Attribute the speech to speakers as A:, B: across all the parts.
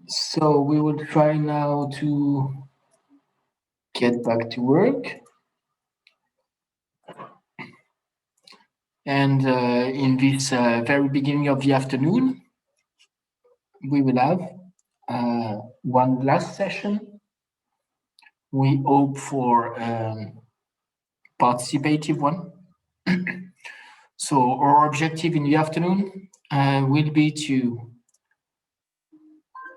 A: So we will try now to get back to work. And in this very beginning of the afternoon, we will have one last session. We hope for participative one. So our objective in the afternoon will be to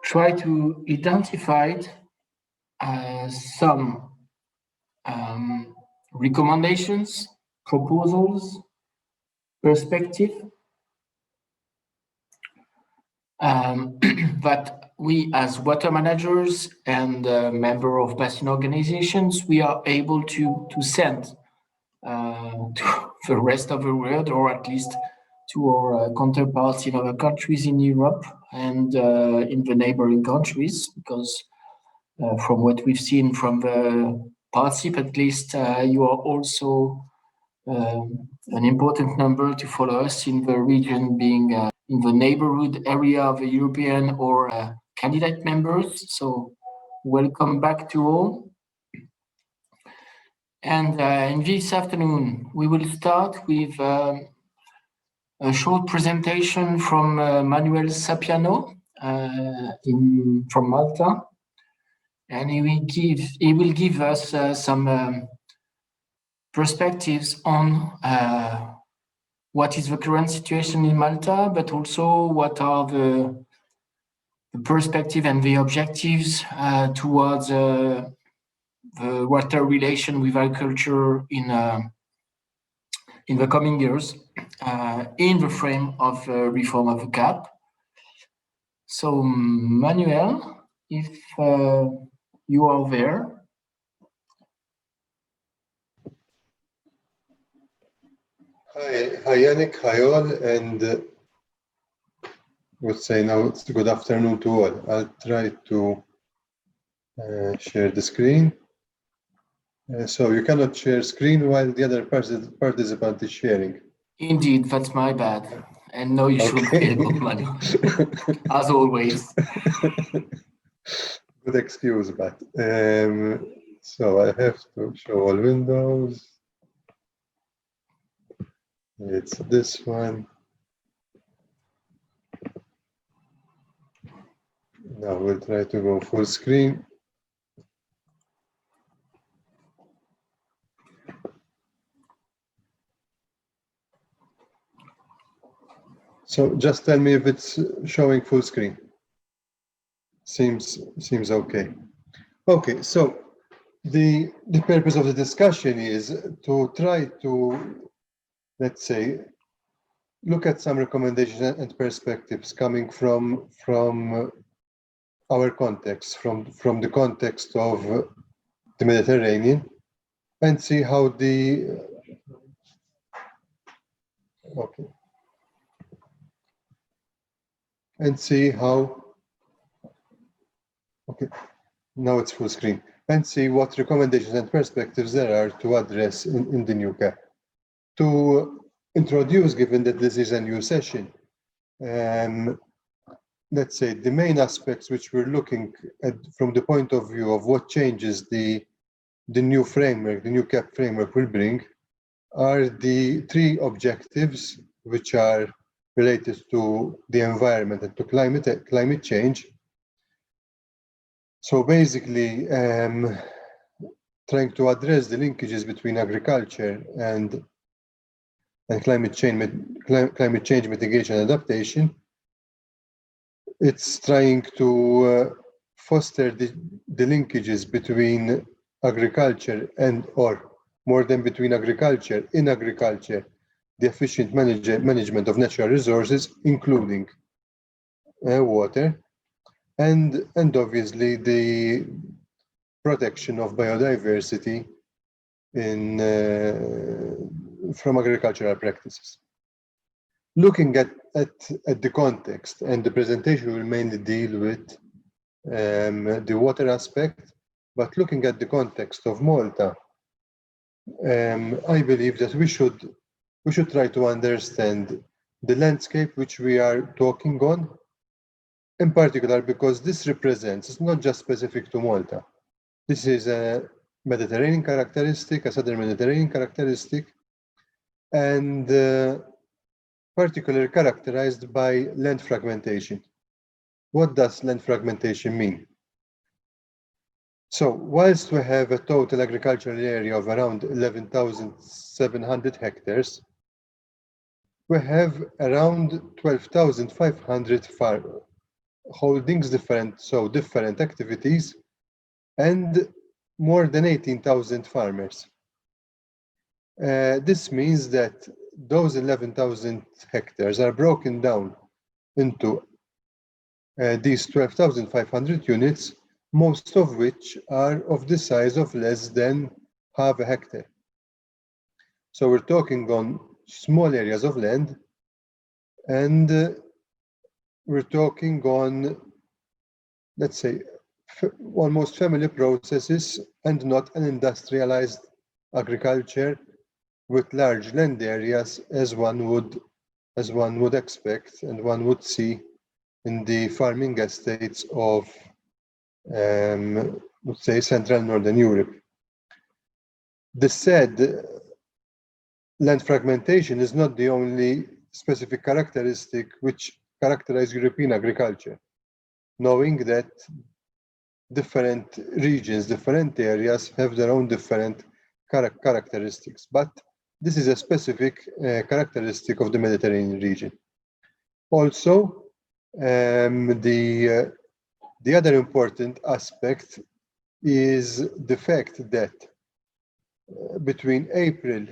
A: try to identify some recommendations, proposals, perspective that we as water managers and member of Basin organizations, we are able to send to the rest of the world, or at least to our counterparts in other countries in Europe and in the neighboring countries, because from what we've seen from the partnership, at least you are also an important number to follow us in the region, being in the neighborhood area of the European or candidate members. So welcome back to all. And in this afternoon, we will start with a short presentation from Manuel Sapiano from Malta. And he will give us some perspectives on what is the current situation in Malta, but also what are the perspective and the objectives towards the water relation with agriculture in the coming years in the frame of reform of the CAP. So Manuel, if you are there.
B: Hi Yannick, hi all, and I would say now it's good afternoon to all. I'll try to share the screen. So you cannot share screen while the other participant is sharing.
A: Indeed, that's my bad. And no, you should be able, Manuel, as always.
B: Good excuse, but so I have to show all windows. It's this one. Now we'll try to go full screen. So just tell me if it's showing full screen. Seems okay. Okay, so the purpose of the discussion is to try to, let's say, look at some recommendations and perspectives coming from our context, from the context of the Mediterranean, and see how the and see how now it's full screen, and see what recommendations and perspectives there are to address in the new CAP. To introduce, given that this is a new session, let's say the main aspects which we're looking at from the point of view of what changes the new framework, the new CAP framework will bring, are the three objectives which are related to the environment and to climate change. So basically, trying to address the linkages between agriculture and climate change mitigation and adaptation. It's trying to foster the linkages between agriculture and, or more than between agriculture, in agriculture, the efficient management of natural resources, including water, and obviously the protection of biodiversity in from agricultural practices. Looking at the context, and the presentation will mainly deal with the water aspect, but looking at the context of Malta, I believe that we should try to understand the landscape which we are talking on, in particular because this represents, it's not just specific to Malta. This is a Mediterranean characteristic, a Southern Mediterranean characteristic, and particularly characterized by land fragmentation. What does land fragmentation mean? So, whilst we have a total agricultural area of around 11,700 hectares, we have around 12,500 holdings, different activities, and more than 18,000 farmers. This means that those 11,000 hectares are broken down into these 12,500 units, most of which are of the size of less than half a hectare. So we're talking on small areas of land, and we're talking on, let's say, almost family processes and not an industrialized agriculture with large land areas as one would expect and one would see in the farming estates of, let's say, Central Northern Europe. The said land fragmentation is not the only specific characteristic which characterize European agriculture, knowing that different regions, different areas have their own different characteristics. But this is a specific characteristic of the Mediterranean region. Also, the other important aspect is the fact that between April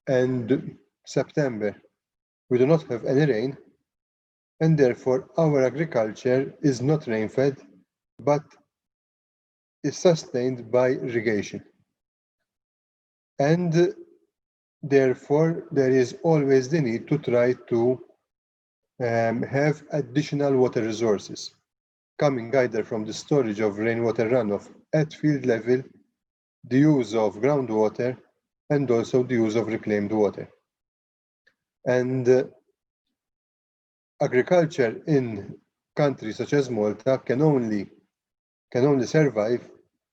B: and September, we do not have any rain, and therefore our agriculture is not rain-fed, but is sustained by irrigation. And therefore, there is always the need to try to have additional water resources coming either from the storage of rainwater runoff at field level, the use of groundwater, and also the use of reclaimed water. And agriculture in countries such as Malta can only survive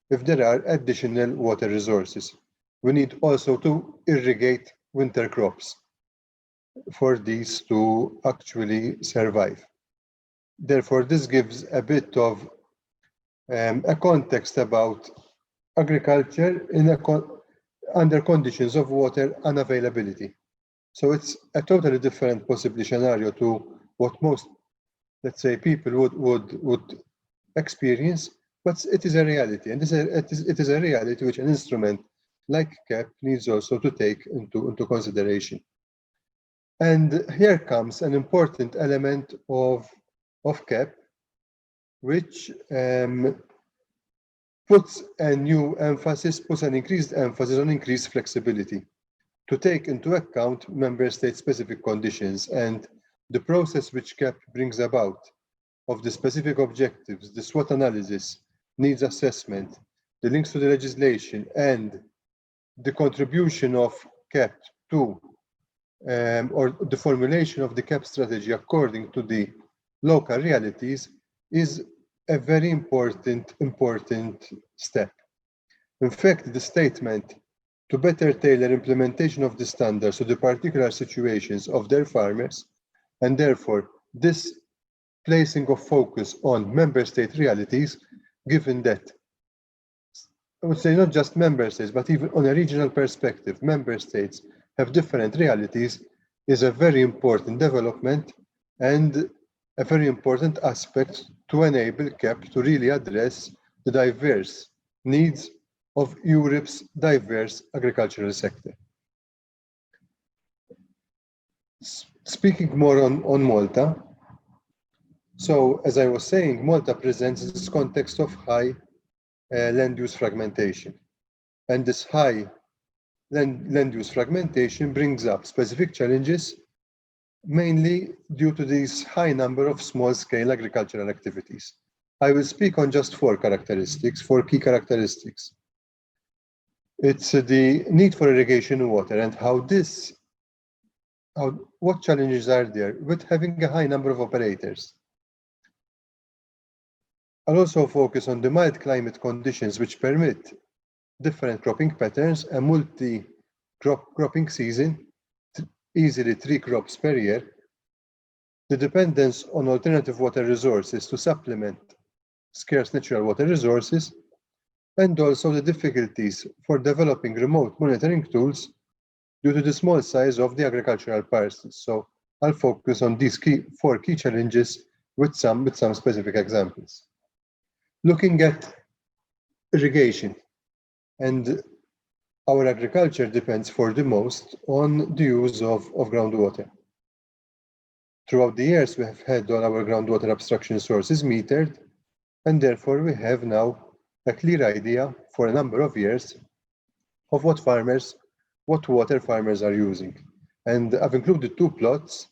B: if there are additional water resources. We need also to irrigate winter crops for these to actually survive. Therefore, this gives a bit of a context about agriculture under conditions of water unavailability. So it's a totally different possibly scenario to what most, let's say, people would experience, but it is a reality, and it is a reality which an instrument like CAP needs also to take into consideration. And here comes an important element of CAP, which puts an increased emphasis on increased flexibility to take into account member state specific conditions, and the process which CAP brings about of the specific objectives, the SWOT analysis, needs assessment, the links to the legislation, and the contribution of CAP to or the formulation of the CAP strategy according to the local realities is a very important step. In fact, the statement to better tailor implementation of the standards to the particular situations of their farmers, and therefore this placing of focus on member state realities, given that I would say not just member states, but even on a regional perspective, member states have different realities, is a very important development and a very important aspect to enable CAP to really address the diverse needs of Europe's diverse agricultural sector. Speaking more on Malta, so as I was saying, Malta presents this context of high land use fragmentation. And this high land use fragmentation brings up specific challenges, mainly due to this high number of small-scale agricultural activities. I will speak on just four key characteristics. It's the need for irrigation water and what challenges are there with having a high number of operators. I'll also focus on the mild climate conditions which permit different cropping patterns, a multi-cropping season, easily 3 crops per year, the dependence on alternative water resources to supplement scarce natural water resources, and also the difficulties for developing remote monitoring tools due to the small size of the agricultural parcels. So I'll focus on these 4 key challenges with some specific examples. Looking at irrigation, and our agriculture depends for the most on the use of groundwater. Throughout the years, we have had all our groundwater abstraction sources metered, and therefore we have now a clear idea for a number of years of what water farmers are using. And I've included 2 plots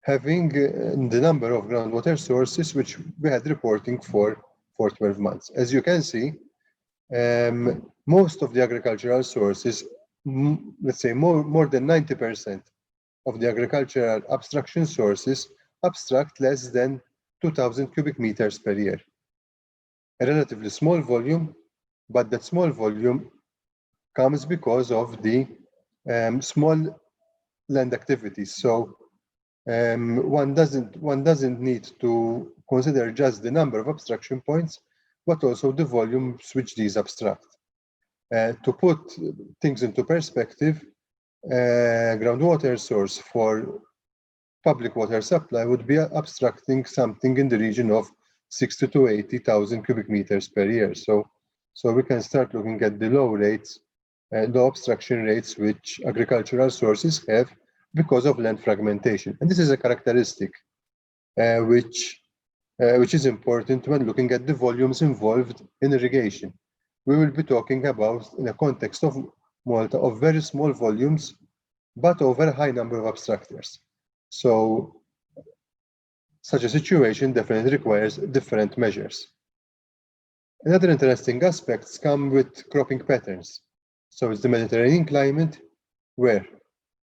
B: having the number of groundwater sources which we had reporting for 12 months. As you can see, most of the agricultural sources, let's say more than 90% of the agricultural abstraction sources abstract less than 2,000 cubic meters per year. A relatively small volume, but that small volume comes because of the small land activities. So one doesn't need to consider just the number of abstraction points, but also the volumes which these abstract. To put things into perspective, a groundwater source for public water supply would be abstracting something in the region of 60 to 80,000 cubic meters per year. So we can start looking at the low abstraction rates which agricultural sources have because of land fragmentation. And this is a characteristic which is important when looking at the volumes involved in irrigation. We will be talking about, in a context of Malta, of very small volumes, but over a high number of abstractors. So such a situation definitely requires different measures. Another interesting aspects come with cropping patterns. So it's the Mediterranean climate, where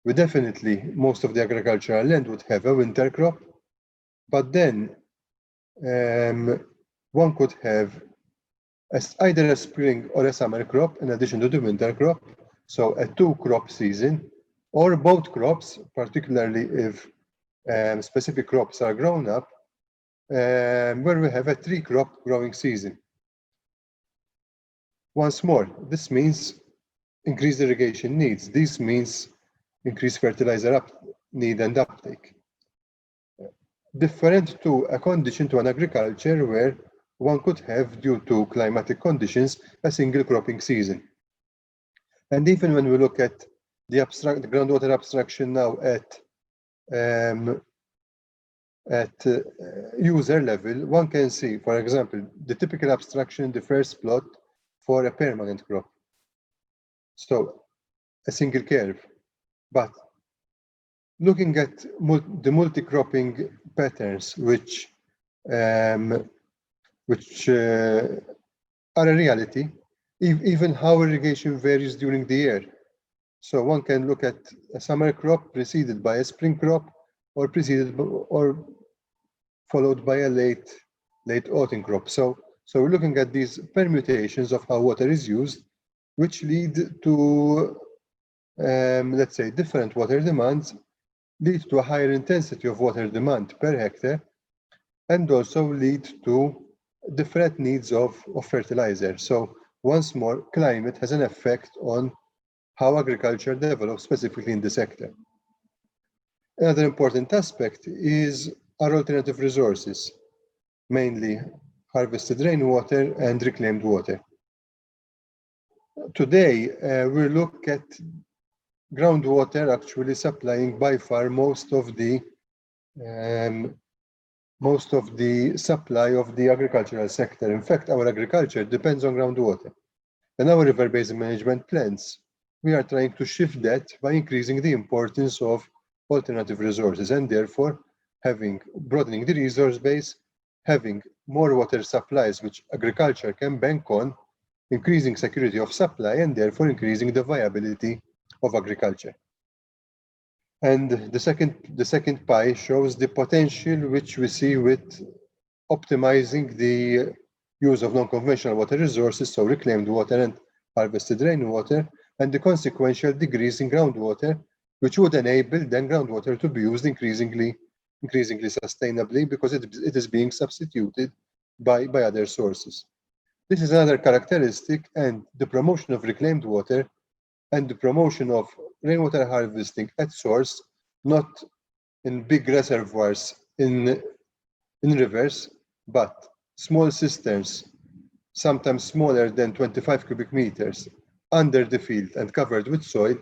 B: we definitely, most of the agricultural land would have a winter crop, but then one could have either a spring or a summer crop in addition to the winter crop, so a 2-crop season, or both crops, particularly if specific crops are grown up, where we have a 3-crop growing season. Once more, this means increased irrigation needs. This means increased fertilizer need and uptake. Different to a condition to an agriculture where one could have, due to climatic conditions, a single cropping season. And even when we look at the groundwater abstraction now at user level, one can see, for example, the typical abstraction in the first plot for a permanent crop. So a single curve. But looking at the multi-cropping patterns, which are a reality, even how irrigation varies during the year. So one can look at a summer crop preceded by a spring crop, or followed by a late autumn crop. So we're looking at these permutations of how water is used, which lead to, let's say, different water demands, lead to a higher intensity of water demand per hectare, and also lead to different needs of fertilizer. So once more, climate has an effect on how agriculture develops specifically in the sector. Another important aspect is our alternative resources, mainly harvested rainwater and reclaimed water. Today, we look at groundwater actually supplying by far most of the supply of the agricultural sector. In fact, our agriculture depends on groundwater. In our river basin management plans, we are trying to shift that by increasing the importance of alternative resources, and therefore broadening the resource base, having more water supplies which agriculture can bank on, increasing security of supply, and therefore increasing the viability of agriculture. And the second pie shows the potential which we see with optimizing the use of non-conventional water resources, so reclaimed water and harvested rainwater, and the consequential decrease in groundwater, which would enable then groundwater to be used increasingly sustainably because it is being substituted by other sources. This is another characteristic, and the promotion of reclaimed water and the promotion of rainwater harvesting at source, not in big reservoirs in rivers, but small cisterns, sometimes smaller than 25 cubic meters, under the field and covered with soil.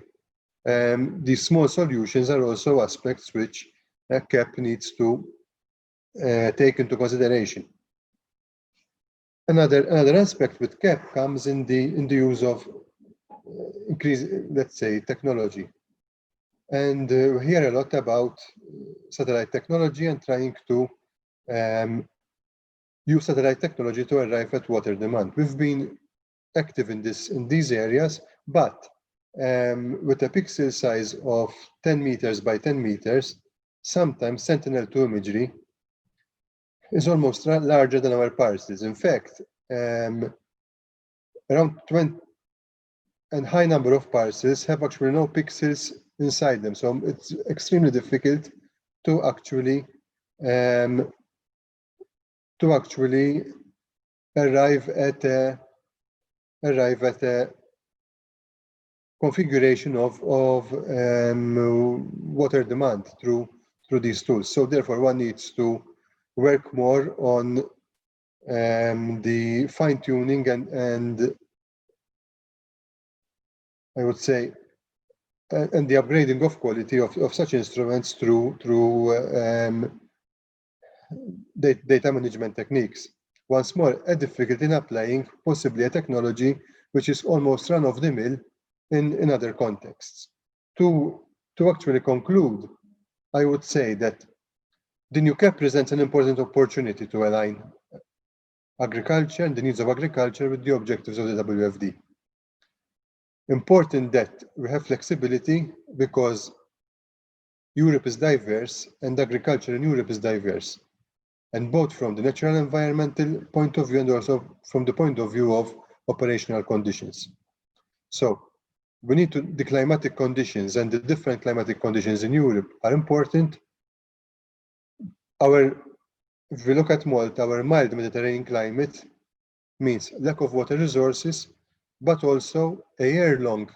B: These small solutions are also aspects which CAP needs to take into consideration. Another aspect with CAP comes in the use of increase, let's say, technology. And we hear a lot about satellite technology and trying to use satellite technology to arrive at water demand. We've been active in these areas, but with a pixel size of 10 meters by 10 meters, sometimes Sentinel-2 imagery is almost larger than our parcels. In fact, around 20 and high number of parcels have actually no pixels inside them, so it's extremely difficult to actually arrive at a configuration of water demand through these tools. So therefore, one needs to work more on the fine-tuning and I would say and the upgrading of quality of such instruments through data management techniques. Once more, a difficulty in applying possibly a technology which is almost run-of-the-mill in other contexts. To actually conclude, I would say that the new CAP presents an important opportunity to align agriculture and the needs of agriculture with the objectives of the WFD. Important that we have flexibility because Europe is diverse and agriculture in Europe is diverse, and both from the natural environmental point of view and also from the point of view of operational conditions. So we need to, the climatic conditions and the different climatic conditions in Europe are important. If we look at Malta, our mild Mediterranean climate means lack of water resources, but also a year-long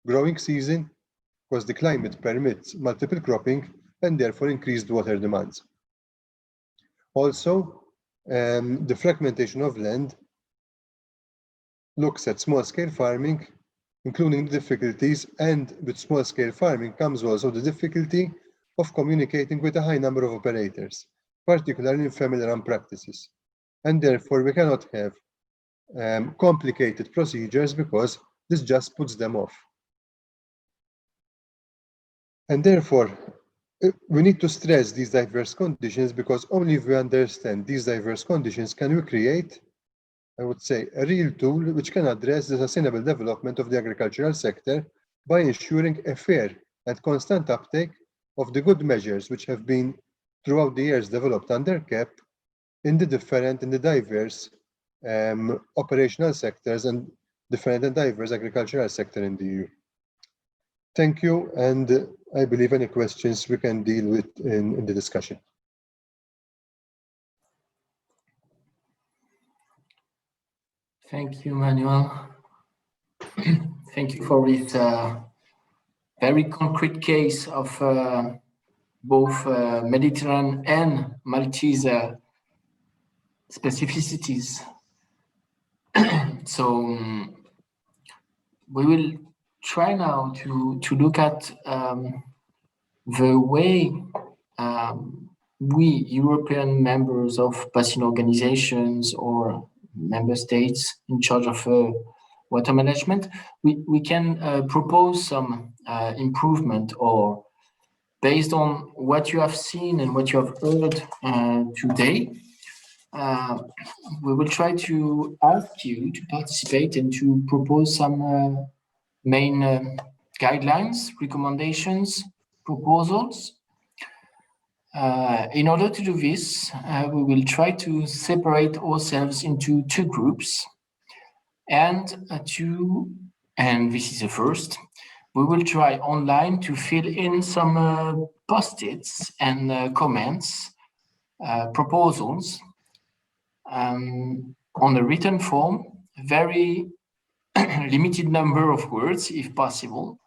B: growing season because the climate permits multiple cropping and therefore increased water demands. Also, the fragmentation of land looks at small-scale farming, including the difficulties, and with small-scale farming comes also the difficulty of communicating with a high number of operators, particularly in family-run practices. And therefore, we cannot have complicated procedures because this just puts them off. And therefore, we need to stress these diverse conditions because only if we understand these diverse conditions can we create, I would say, a real tool which can address the sustainable development of the agricultural sector by ensuring a fair and constant uptake of the good measures which have been throughout the years developed under CAP in the different and the diverse operational sectors and different and diverse agricultural sector in the EU. Thank you, and I believe any questions we can deal with in the discussion.
A: Thank you, Manuel. Thank you for this very concrete case of both Mediterranean and Maltese specificities. So we will try now to look at the way we European members of Basin organizations or member states in charge of water management, we can propose some improvement, or based on what you have seen and what you have heard today, we will try to ask you to participate and to propose some main guidelines, recommendations, proposals. In order to do this, we will try to separate ourselves into two groups, and this is the first, we will try online to fill in some post-its and comments, proposals on a written form, very limited number of words if possible.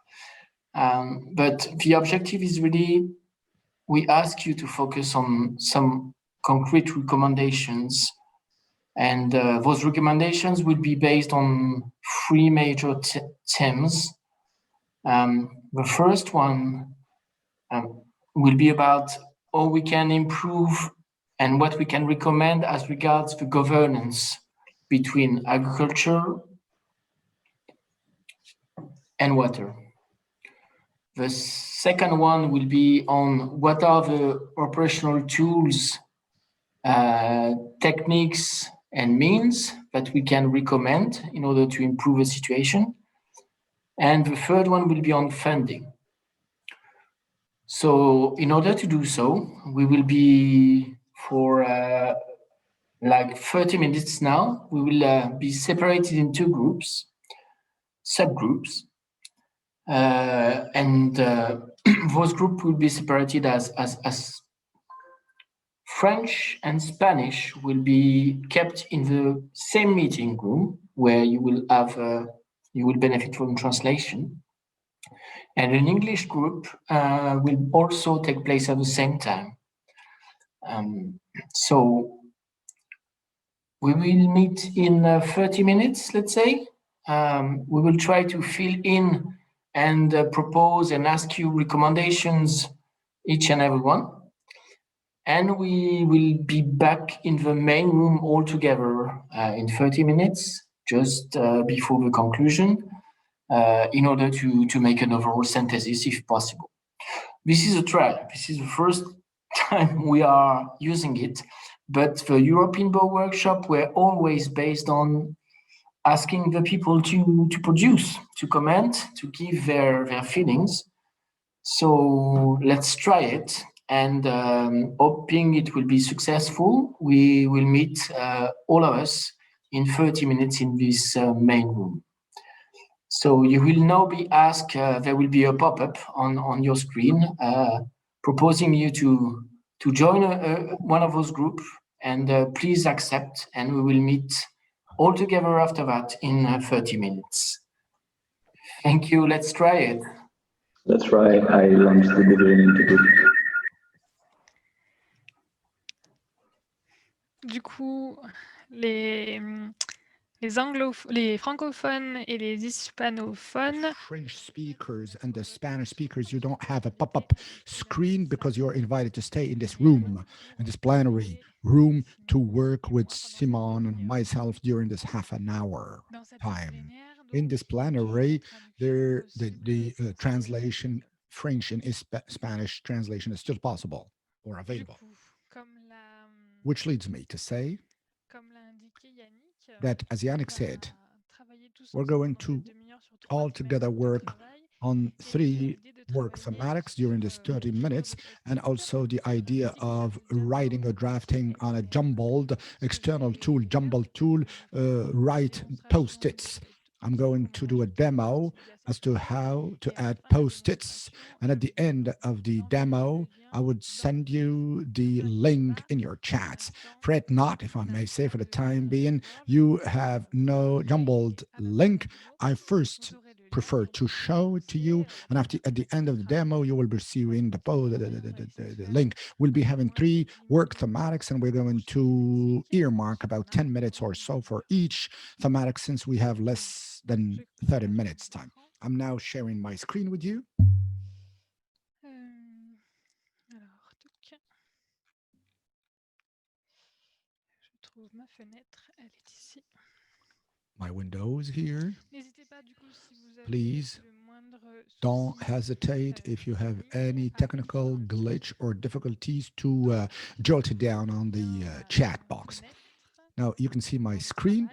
A: But the objective is really, we ask you to focus on some concrete recommendations, and those recommendations will be based on three major themes. The first one will be about how we can improve and what we can recommend as regards the governance between agriculture and water. The second one will be on what are the operational tools, techniques, and means that we can recommend in order to improve the situation. And the third one will be on funding. So in order to do so, we will be for like 30 minutes now, we will be separated in two groups, subgroups. And those groups will be separated as French and Spanish will be kept in the same meeting room where you will have you will benefit from translation, and an English group will also take place at the same time. So we will meet in 30 minutes, let's say. We will try to fill in and propose and ask you recommendations, each and every one. And we will be back in the main room all together in 30 minutes, just before the conclusion, in order to make an overall synthesis if possible. This is a trial. This is the first time we are using it, but the Europe-INBO workshop were always based on asking the people to produce, to comment, to give their feelings. So let's try it, and hoping it will be successful, we will meet all of us in 30 minutes in this main room. So you will now be asked, there will be a pop-up on your screen proposing you to join one of those groups, and please accept, and we will meet all together after that in 30 minutes. Thank you, let's try it.
C: Let's try. I launched the beginning to do.
D: Du coup, les francophones et les hispanophones.
E: French speakers and the Spanish speakers, you don't have a pop-up screen because you're invited to stay in this room, in this plenary room, to work with Simon and myself during this half an hour time. In this plenary, the translation, French and Spanish translation is still possible or available. Which leads me to say that, as Yannick said, we're going to all together work on 3 work thematics during this 30 minutes, and also the idea of writing or drafting on a jumbled external tool, write post-its. I'm going to do a demo as to how to add post-its, and at the end of the demo, I would send you the link in your chats. Fret not, if I may say, for the time being, you have no jumbled link. I first prefer to show it to you, and at the end of the demo, you will be receiving the link. We'll be having 3 work thematics, and we're going to earmark about 10 minutes or so for each thematic, since we have less than 30 minutes time. I'm now sharing my screen with you.
D: Je trouve ma fenêtre, elle est ici.
E: My window is here. Please don't hesitate if you have any technical glitch or difficulties to jot it down on the chat box. Now you can see my screen.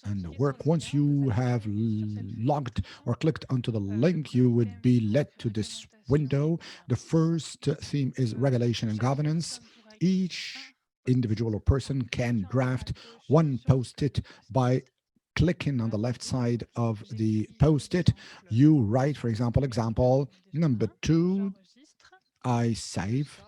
E: and work. Once you have logged or clicked onto the link, you would be led to this window. The first theme is regulation and governance. Each individual or person can draft one post-it by clicking on the left side of the post-it. You write, for example, number 2, I save,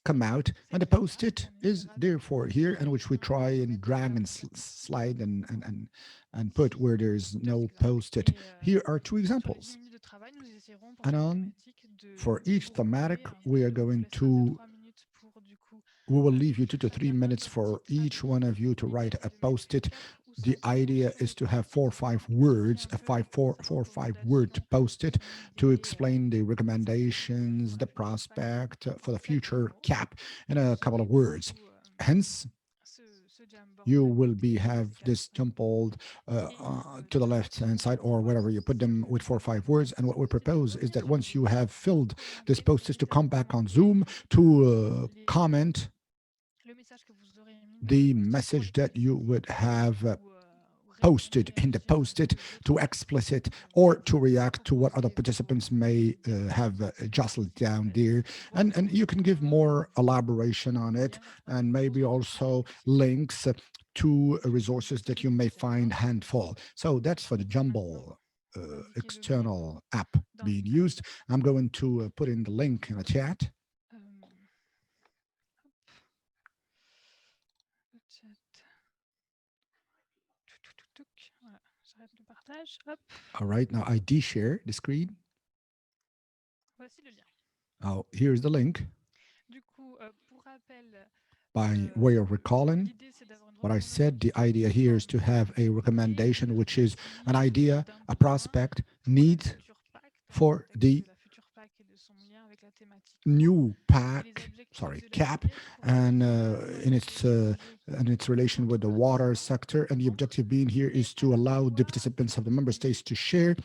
E: come out, and the post-it is therefore here, and which we try and drag and slide and put where there's no post-it. Here are 2 examples. And on for each thematic, we will leave you 2 to 3 minutes for each one of you to write a post-it. The idea is to have 4 or 5 words, a 4 or 5 word post-it to explain the recommendations, the prospect for the future cap in a couple of words. Hence, you will have this jumbled to the left-hand side or wherever you put them with 4 or 5 words. And what we propose is that once you have filled this post-it, to come back on Zoom to comment the message that you would have posted in the post-it, to explicit or to react to what other participants may have jostled down there. And you can give more elaboration on it, and maybe also links to resources that you may find handful. So that's for the jumble external app being used. I'm going to put in the link in the chat. All right, now I de-share the screen. Oh, here's the link. By way of recalling what I said, the idea here is to have a recommendation, which is an idea, a prospect, need for the new cap, and in its relation with the water sector. And the objective being here is to allow the participants of the member states to share,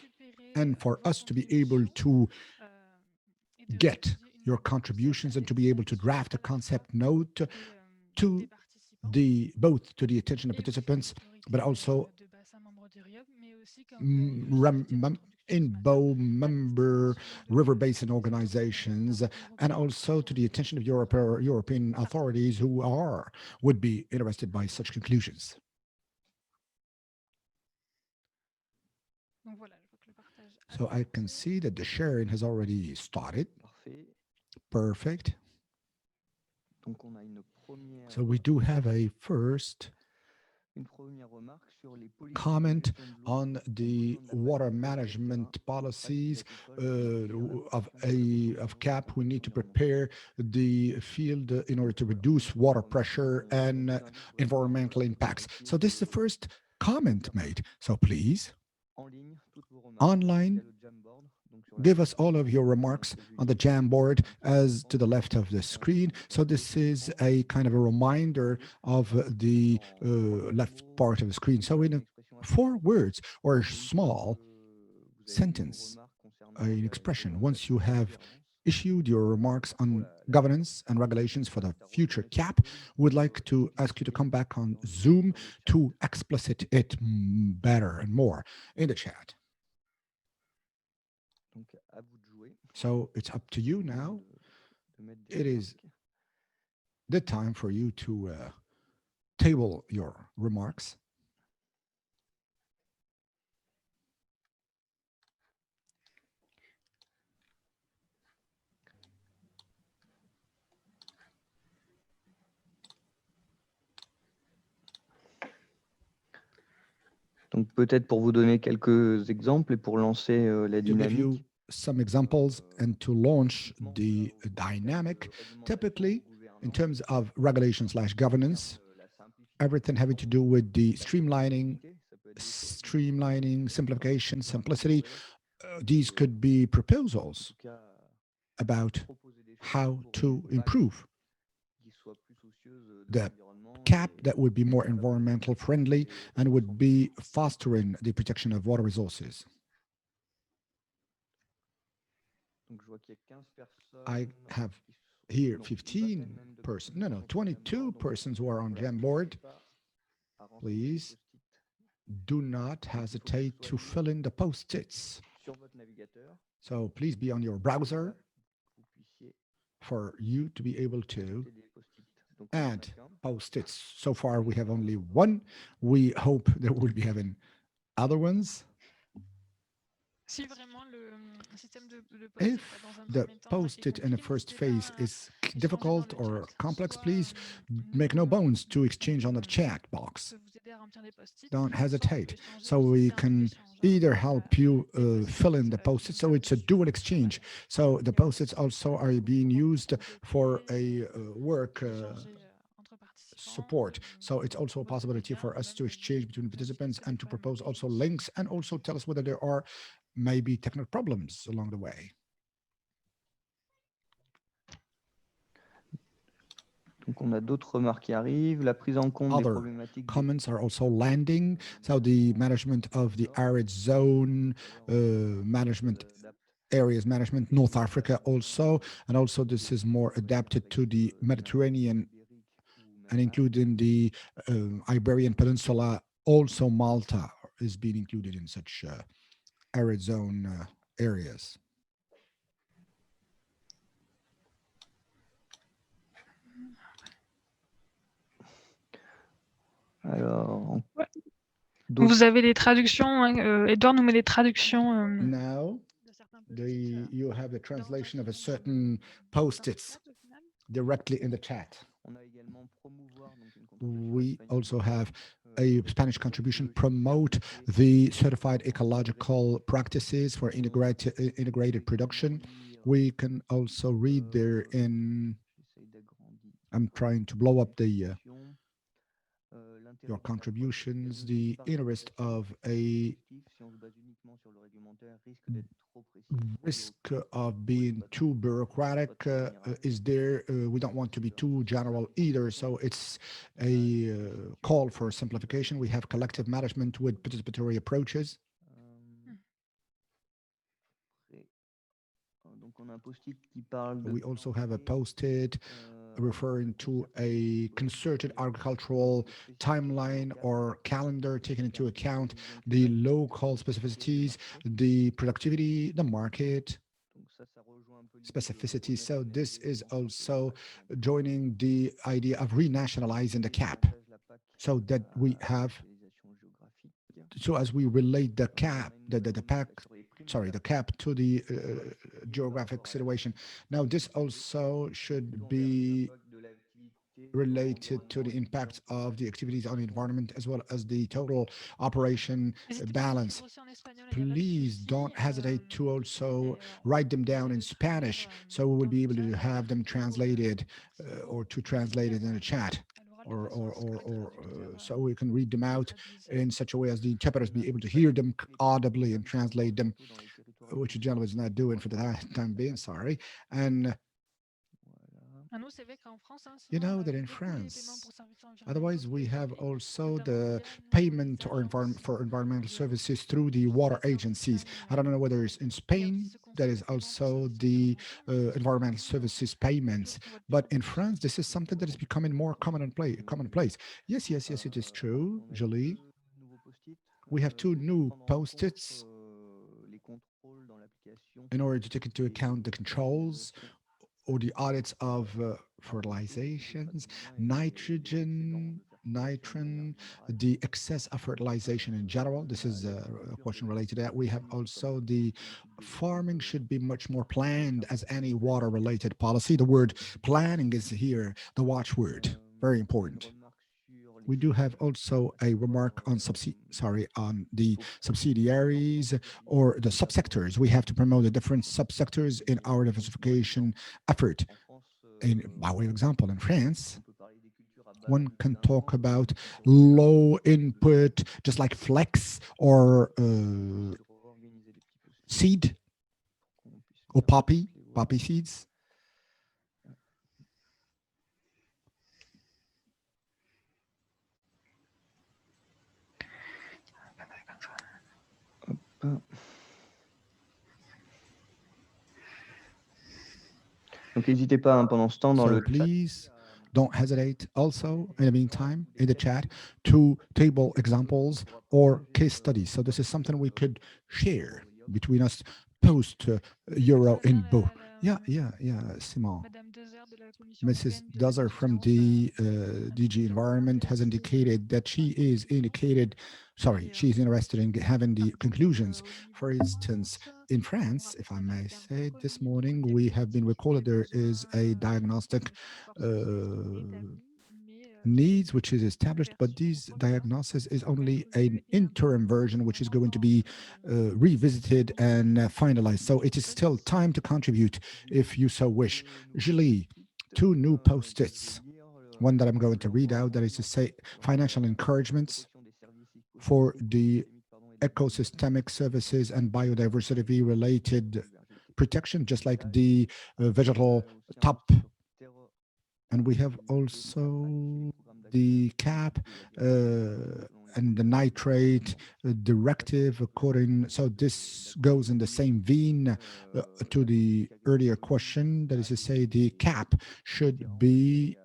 E: and for us to be able to get your contributions and to be able to draft a concept note to both to the attention of participants, but also INBO member river basin organizations, and also to the attention of European authorities who would be interested by such conclusions. So I can see that the sharing has already started. Perfect. So we do have a first comment on the water management policies of CAP. We need to prepare the field in order to reduce water pressure and environmental impacts. So this is the first comment made. So please, online, give us all of your remarks on the Jamboard as to the left of the screen. So this is a kind of a reminder of the left part of the screen. So in 4 words or a small sentence, an expression, once you have issued your remarks on governance and regulations for the future cap, we'd like to ask you to come back on Zoom to explicit it better and more in the chat. So it's up to you now. It is the time for you to table your remarks.
F: Donc peut-être pour vous donner quelques exemples et pour lancer la dynamique.
E: Some examples and to launch the dynamic, typically in terms of regulation/governance, everything having to do with the streamlining, simplification, simplicity. These could be proposals about how to improve the cap that would be more environmental friendly and would be fostering the protection of water resources. I have here 15 persons, 22 persons who are on Jamboard. Please do not hesitate to fill in the post-its. So please be on your browser for you to be able to add post-its. So far, we have only one. We hope that we'll be having other ones. If the post-it in the first phase is difficult or complex, please make no bones to exchange on the chat box. Don't hesitate. So we can either help you fill in the post-its, so it's a dual exchange. So the post-its also are being used for a work support. So it's also a possibility for us to exchange between participants and to propose also links and also tell us whether there are maybe technical problems along the way.
F: Donc, on a d'autres remarques qui arrivent. La prise en compte des
E: Other
F: problématiques.
E: Comments are also landing. So the management of the arid zone, management areas management, North Africa also, and also this is more adapted to the Mediterranean and including the Iberian Peninsula. Also Malta is being included in such arid zone areas.
F: Alors,
D: vous avez des traductions, hein, Edouard nous met des traductions.
E: Now, you have the translation of a certain post-its directly in the chat. We also have a Spanish contribution, promote the certified ecological practices for integrated production. We can also read there in, I'm trying to blow up the your contributions, the interest of a risk of being too bureaucratic is there. We don't want to be too general either, so it's a call for simplification. We have collective management with participatory approaches. We also have a post-it referring to a concerted agricultural timeline or calendar, taking into account the local specificities, the productivity, the market specificity. So this is also joining the idea of renationalizing the CAP, so that we have, so as we relate the CAP, the CAP to the geographic situation. Now, this also should be related to the impact of the activities on the environment as well as the total operation balance. Please don't hesitate to also write them down in Spanish, so we will be able to have them translated or to translate it in the chat. So we can read them out in such a way as the interpreters be able to hear them audibly and translate them, which the gentleman is not doing for the time being, sorry. And you know that in France, otherwise we have also the payment or for environmental services through the water agencies. I don't know whether it's in Spain, that is also the environmental services payments. But in France, this is something that is becoming more commonplace. Yes, it is true, Jolie. We have 2 new post-its in order to take into account the controls or the audits of fertilizations, nitrogen, the excess of fertilization in general. This is a question related to that. We have also the farming should be much more planned as any water-related policy. The word planning is here, the watchword, very important. We do have also a remark on the subsidiaries or the subsectors. We have to promote the different subsectors in our diversification effort. By way of example, in France, one can talk about low input, just like flex or seed or poppy seeds.
F: Donc n'hésitez pas pendant ce temps dans le
E: please don't hesitate also, in the meantime, in the chat, to table examples or case studies. So this is something we could share between us post Euro-INBO. Yeah, Simon. Mrs. Dozer from the DG Environment has indicated that she's interested in having the conclusions. For instance, in France, if I may say, this morning we have been recorded there is a diagnostic needs which is established, but this diagnosis is only an interim version which is going to be revisited and finalized. So it is still time to contribute if you so wish. Julie, 2 new post-its. One that I'm going to read out, that is to say financial encouragements for the ecosystemic services and biodiversity related protection, just like the vegetal top. And we have also the cap and the nitrate directive according, so this goes in the same vein to the earlier question, that is to say the cap should be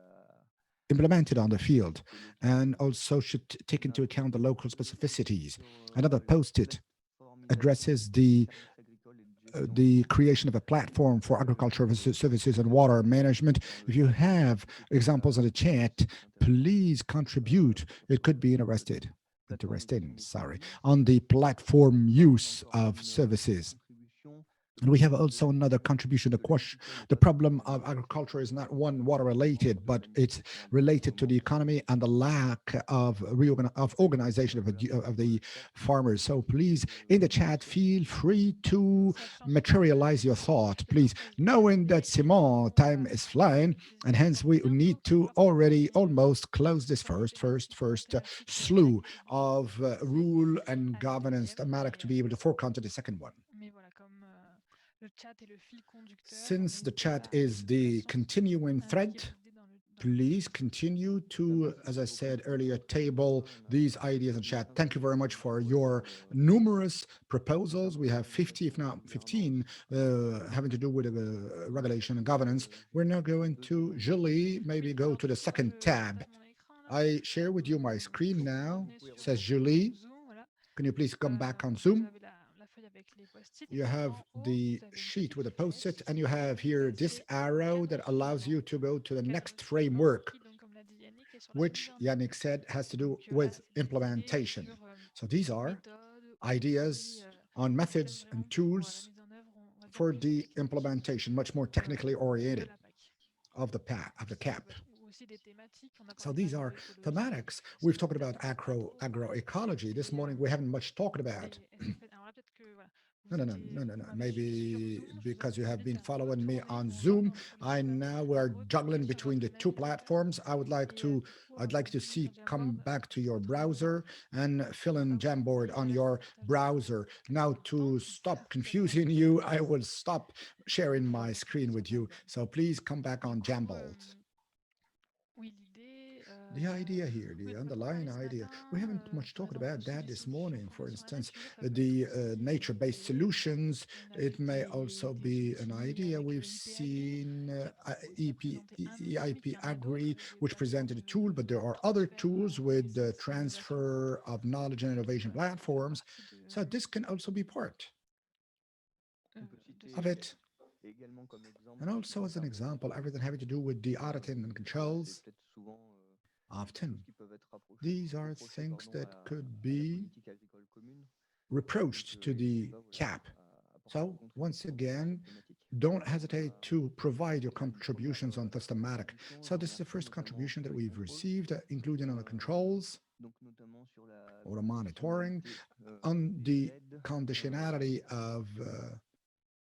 E: implemented on the field and also should take into account the local specificities. Another post-it addresses the creation of a platform for agricultural services and water management. If you have examples in the chat, please contribute. It could be interesting, on the platform use of services. And we have also another contribution. The problem of agriculture is not one water related, but it's related to the economy and the lack of organization of the farmers. So please, in the chat, feel free to materialize your thought, please, knowing that Simon, time is flying, and hence we need to already almost close this first slew of rule and governance thematic to be able to fork onto the second one. Since the chat is the continuing thread, please continue to, as I said earlier, table these ideas in chat. Thank you very much for your numerous proposals. We have 50, if not 15, having to do with regulation and governance. We're now going to, Julie, maybe go to the second tab. I share with you my screen now, says Julie. Can you please come back on Zoom? You have the sheet with a post-it, and you have here this arrow that allows you to go to the next framework, which Yannick said has to do with implementation. So these are ideas on methods and tools for the implementation, much more technically oriented of the CAP. So these are thematics. We've talked about agroecology. This morning we haven't much talked about. No. Maybe because you have been following me on Zoom, I now we're juggling between the 2 platforms. I'd like to see come back to your browser and fill in Jamboard on your browser. Now, to stop confusing you, I will stop sharing my screen with you. So please come back on Jamboard. The idea here, the underlying idea, we haven't much talked about that this morning. For instance, the nature-based solutions, it may also be an idea. We've seen EIP Agri, which presented a tool, but there are other tools with the transfer of knowledge and innovation platforms. So this can also be part of it. And also as an example, everything having to do with the auditing and controls. Often, these are things that could be reproached to the CAP. So once again, don't hesitate to provide your contributions on this thematic. So this is the first contribution that we've received, including on the controls or the monitoring, on the conditionality of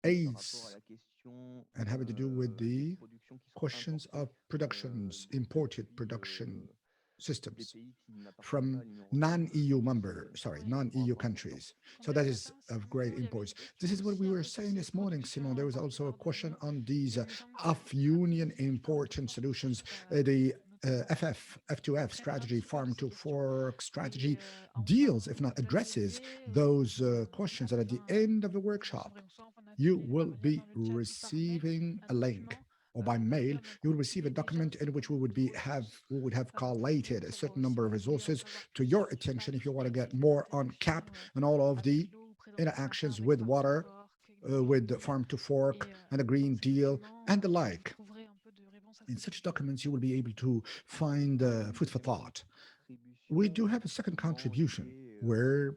E: aids and having to do with the questions of productions, imported production systems from non-EU countries. So that is of great importance. This is what we were saying this morning, Simon. There was also a question on these off-union important solutions, the F2F strategy, farm to fork strategy deals, if not addresses, those questions. And at the end of the workshop, you will be receiving a link or by mail, you will receive a document in which we would have collated a certain number of resources to your attention if you want to get more on CAP and all of the interactions with water, with the farm to fork and the Green Deal and the like. In such documents, you will be able to find food for thought. We do have a second contribution where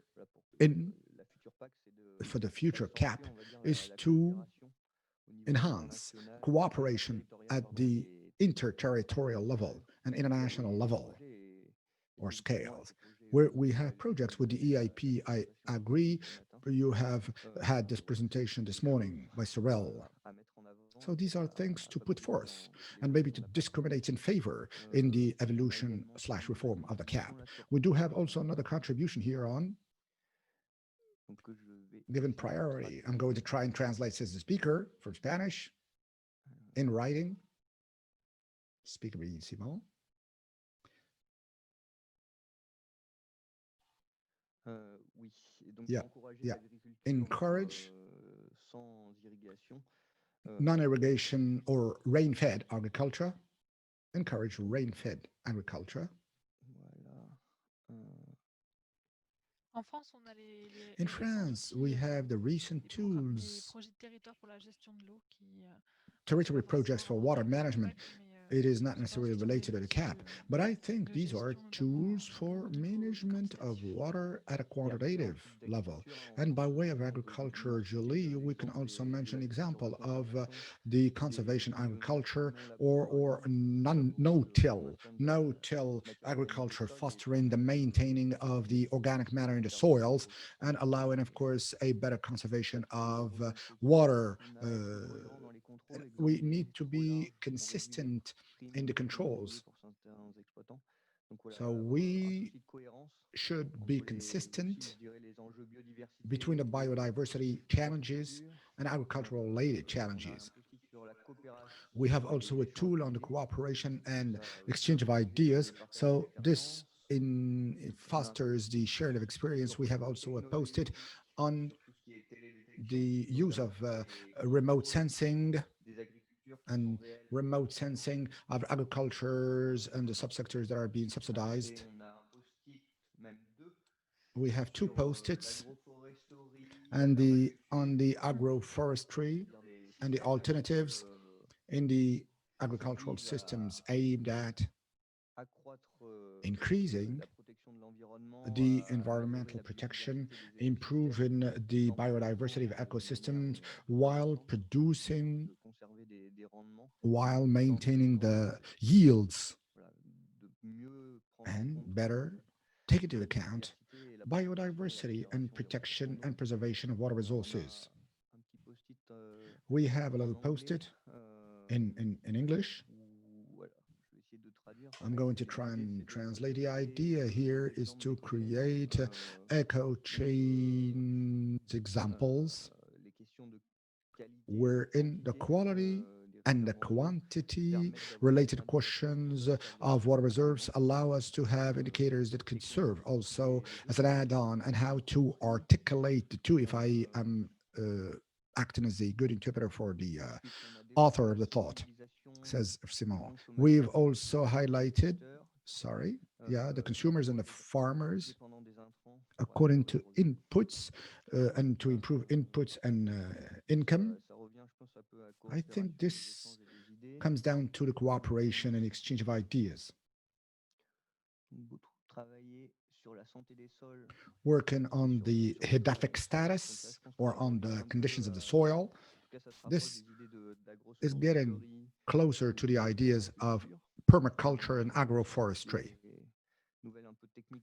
E: for the future CAP is to enhance cooperation at the interterritorial level and international level or scales, where we have projects with the EIP. I agree, you have had this presentation this morning by Sorel. So these are things to put forth and maybe to discriminate in favor in the evolution/reform of the CAP. We do have also another contribution here on given priority. I'm going to try and translate, says the speaker, from Spanish in writing. Speaker Simon. Yeah. Encourage non-irrigation or rain-fed agriculture. Encourage rain-fed agriculture. In France, we have the recent tools, territory projects for water management. It is not necessarily related to the CAP, but I think these are tools for management of water at a quantitative level. And by way of agriculture, Julie, we can also mention an example of the conservation agriculture or no-till agriculture, fostering the maintaining of the organic matter in the soils and allowing, of course, a better conservation of water. We need to be consistent in the controls. So we should be consistent between the biodiversity challenges and agricultural related challenges. We have also a tool on the cooperation and exchange of ideas. So this it fosters the sharing of experience. We have also posted on the use of remote sensing of agricultures and the subsectors that are being subsidized. We have 2 post-its and on the agroforestry and the alternatives in the agricultural systems aimed at increasing the environmental protection, improving the biodiversity of ecosystems while maintaining the yields and better take into account biodiversity and protection and preservation of water resources. We have a little post-it in English. I'm going to try and translate. The idea here is to create eco chain examples wherein the quality and the quantity related questions of water reserves allow us to have indicators that can serve also as an add-on and how to articulate the two, if I am acting as a good interpreter for the author of the thought, says Simon. We've also highlighted, the consumers and the farmers according to inputs and to improve inputs and income. I think this comes down to the cooperation and exchange of ideas. Working on the hedaphic status or on the conditions of the soil. This is getting closer to the ideas of permaculture and agroforestry.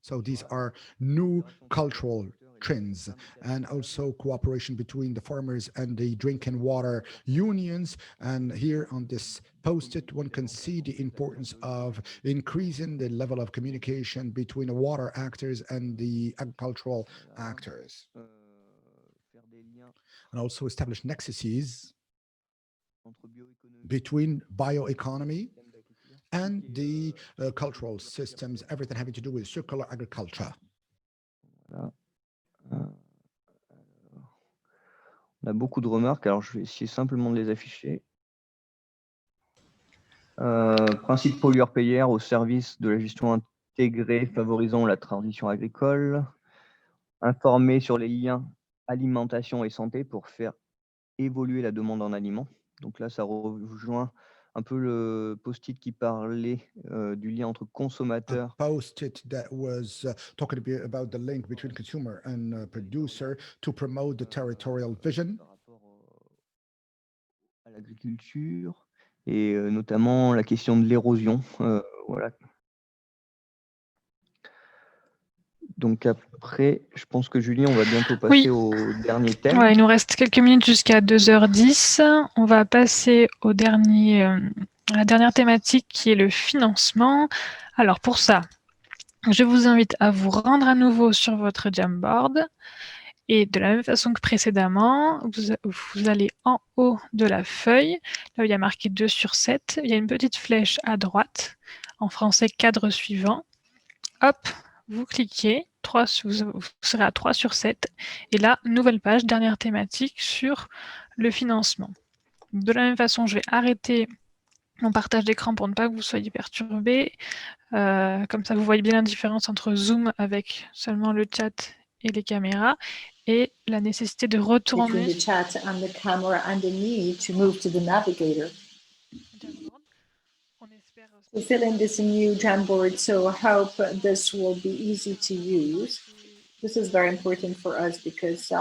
E: So these are new cultural trends, and also cooperation between the farmers and the drinking water unions. And here on this post-it, one can see the importance of increasing the level of communication between the water actors and the agricultural actors. And also establish nexuses between bioeconomy and the cultural systems, everything having to do with circular agriculture.
F: On a beaucoup de remarques, alors je vais essayer simplement de les afficher. Principe pollueur-payeur au service de la gestion intégrée favorisant la transition agricole. Informer sur les liens alimentation et santé pour faire évoluer la demande en aliments. Donc là, ça rejoint un peu le post-it qui parlait du lien entre consommateurs.
E: Post-it that was talking a bit about the link between consumer and producer to promote the territorial vision.
F: Par rapport à l'agriculture et notamment la question de l'érosion. Voilà. Donc après, je pense que Julie, on va bientôt passer au dernier thème.
D: Ouais, il nous reste quelques minutes jusqu'à 2h10. On va passer à la dernière thématique qui est le financement. Alors pour ça, je vous invite à vous rendre à nouveau sur votre Jamboard. Et de la même façon que précédemment, vous allez en haut de la feuille, là où il y a marqué 2/7, il y a une petite flèche à droite, en français cadre suivant. Hop, vous cliquez, vous serez à 3/7. Et là, nouvelle page, dernière thématique sur le financement. De la même façon, je vais arrêter mon partage d'écran pour ne pas que vous soyez perturbés. Comme ça, vous voyez bien la différence entre Zoom avec seulement le chat et les caméras et la nécessité de retourner.
G: Between the chat and the camera and the need to move to the navigator. To fill in this new Jamboard, so I hope this will be easy to use. This is very important for us because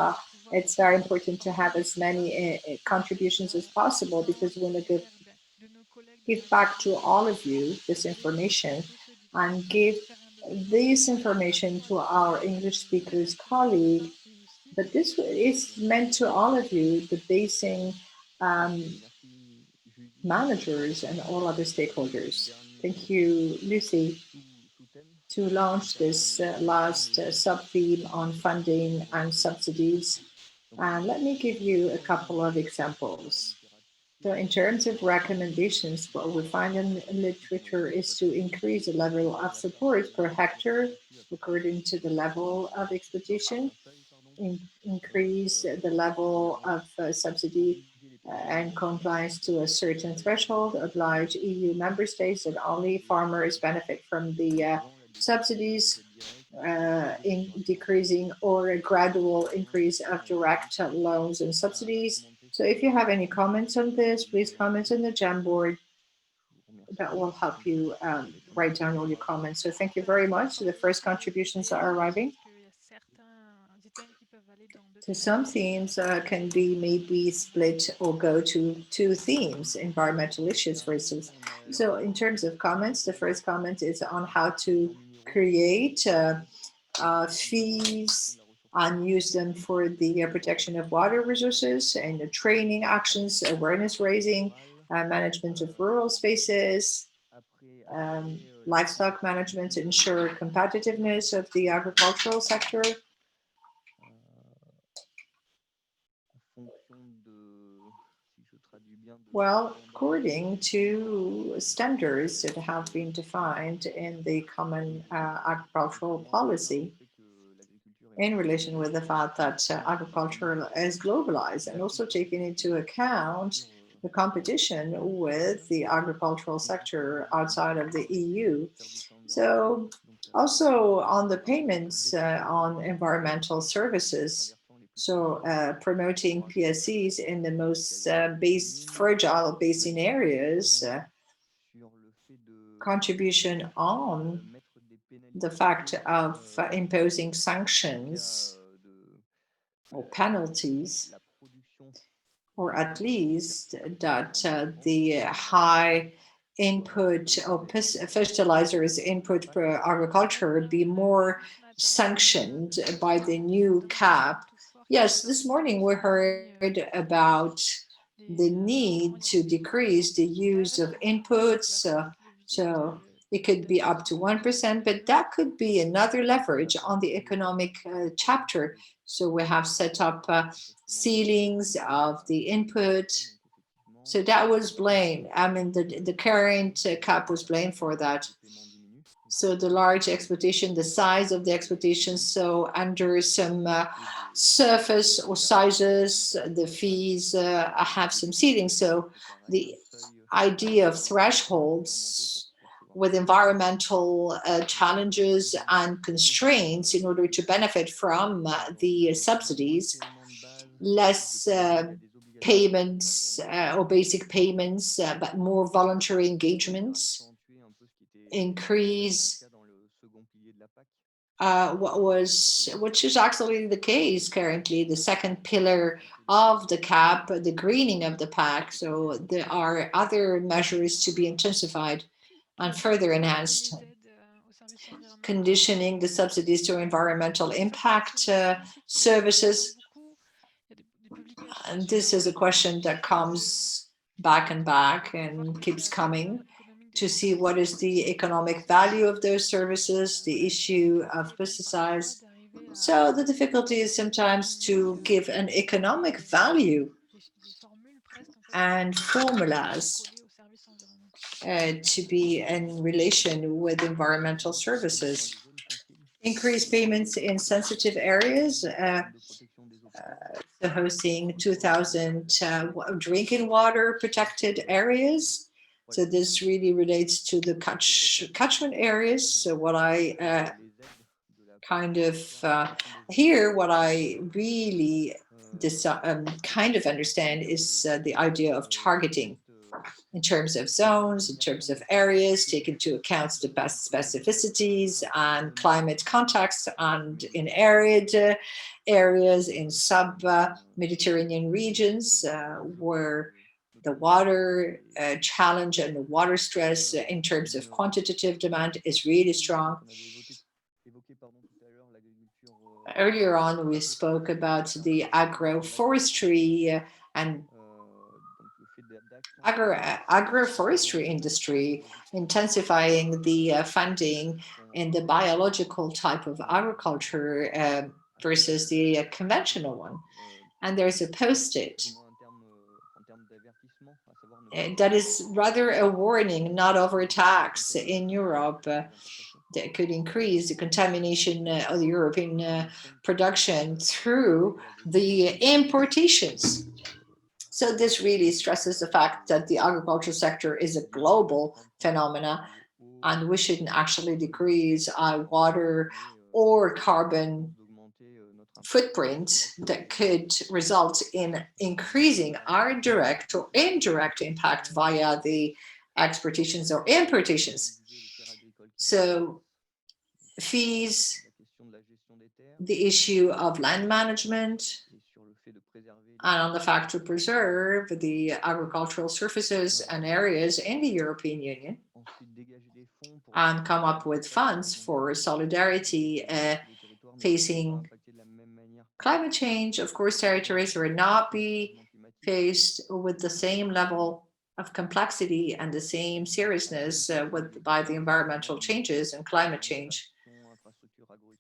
G: it's very important to have as many contributions as possible, because we want to give back to all of you this information and give this information to our English speakers colleague. But this is meant to all of you, the Basin managers and all other stakeholders. Thank you, Lucy, to launch this last sub-theme on funding and subsidies. And let me give you a couple of examples. So in terms of recommendations, what we find in literature is to increase the level of support per hectare according to the level of exploitation, increase the level of subsidy and compliance to a certain threshold, oblige EU member states that only farmers benefit from the subsidies, in decreasing or a gradual increase of direct loans and subsidies. So if you have any comments on this, please comment on the Jamboard. That will help you write down all your comments. So thank you very much. The first contributions are arriving. So some themes can be maybe split or go to 2 themes, environmental issues, for instance. So in terms of comments, the first comment is on how to create fees and use them for the protection of water resources and the training actions, awareness raising, management of rural spaces, livestock management to ensure competitiveness of the agricultural sector. Well, according to standards that have been defined in the common agricultural policy, in relation with the fact that agriculture is globalized and also taking into account the competition with the agricultural sector outside of the EU. So also on the payments on environmental services, so promoting PSCs in the most fragile basin areas, contribution on the fact of imposing sanctions or penalties, or at least that the high input or fertilizers input per agriculture be more sanctioned by the new cap. Yes, this morning we heard about the need to decrease the use of inputs. So it could be up to 1%, but that could be another leverage on the economic chapter. So we have set up ceilings of the input. So that was blamed. I mean, the current cap was blamed for that. So the large exploitation, the size of the exploitation, so under some surface or sizes, the fees have some ceilings. So the idea of thresholds with environmental challenges and constraints in order to benefit from the subsidies, less payments or basic payments, but more voluntary engagements, increase which is actually the case currently, the second pillar of the CAP, the greening of the PAC. So there are other measures to be intensified and further enhanced. Conditioning the subsidies to environmental impact services. And this is a question that comes back and back and keeps coming, to see what is the economic value of those services, the issue of pesticides. So the difficulty is sometimes to give an economic value and formulas to be in relation with environmental services. Increased payments in sensitive areas, hosting 2,000 drinking water protected areas. So this really relates to the catchment areas. So what I what I really kind of understand is the idea of targeting in terms of zones, in terms of areas, take into account the best specificities and climate context, and in arid areas, in sub-Mediterranean regions where the water challenge and the water stress in terms of quantitative demand is really strong. Earlier on, we spoke about the agroforestry and agroforestry industry, intensifying the funding in the biological type of agriculture versus the conventional one. And there's a post-it that is rather a warning, not overtax in Europe. That could increase the contamination of the European production through the importations. So this really stresses the fact that the agricultural sector is a global phenomena, and we shouldn't actually decrease our water or carbon footprint that could result in increasing our direct or indirect impact via the exportations or importations. So fees, the issue of land management, and on the fact to preserve the agricultural surfaces and areas in the European Union, and come up with funds for solidarity facing climate change. Of course, territories will not be faced with the same level of complexity and the same seriousness by the environmental changes and climate change.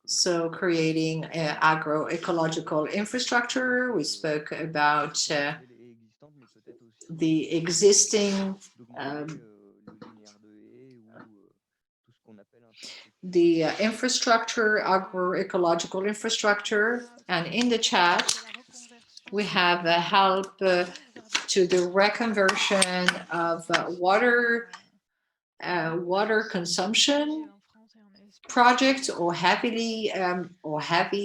G: So creating agroecological infrastructure. We spoke about the existing infrastructure, agroecological infrastructure, and in the chat we have a help to the reconversion of water consumption projects or heavy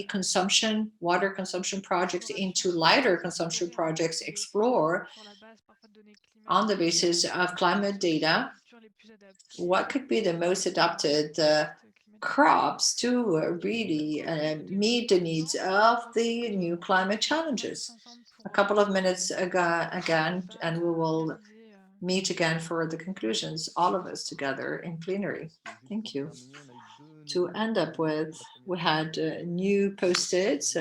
G: consumption, water consumption projects into lighter consumption projects. Explore on the basis of climate data what could be the most adapted crops to really meet the needs of the new climate challenges. A couple of minutes again, and we will meet again for the conclusions, all of us together in plenary. Thank you. To end up with, we had new post-its,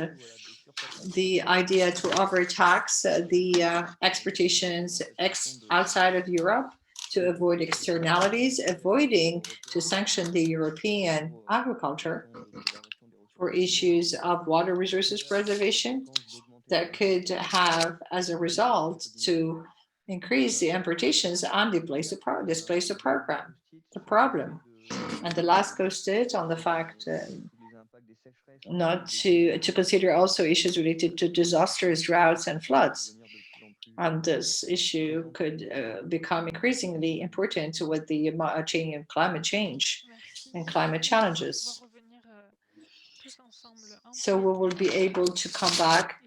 G: the idea to overtax the exportations outside of Europe, to avoid externalities, avoiding to sanction the European agriculture for issues of water resources preservation that could have as a result to increase the importations and displace the problem. And the last post-it on the fact not to consider also issues related to disasters, droughts, and floods. And this issue could become increasingly important with the climate change and climate challenges. So we will be able to come back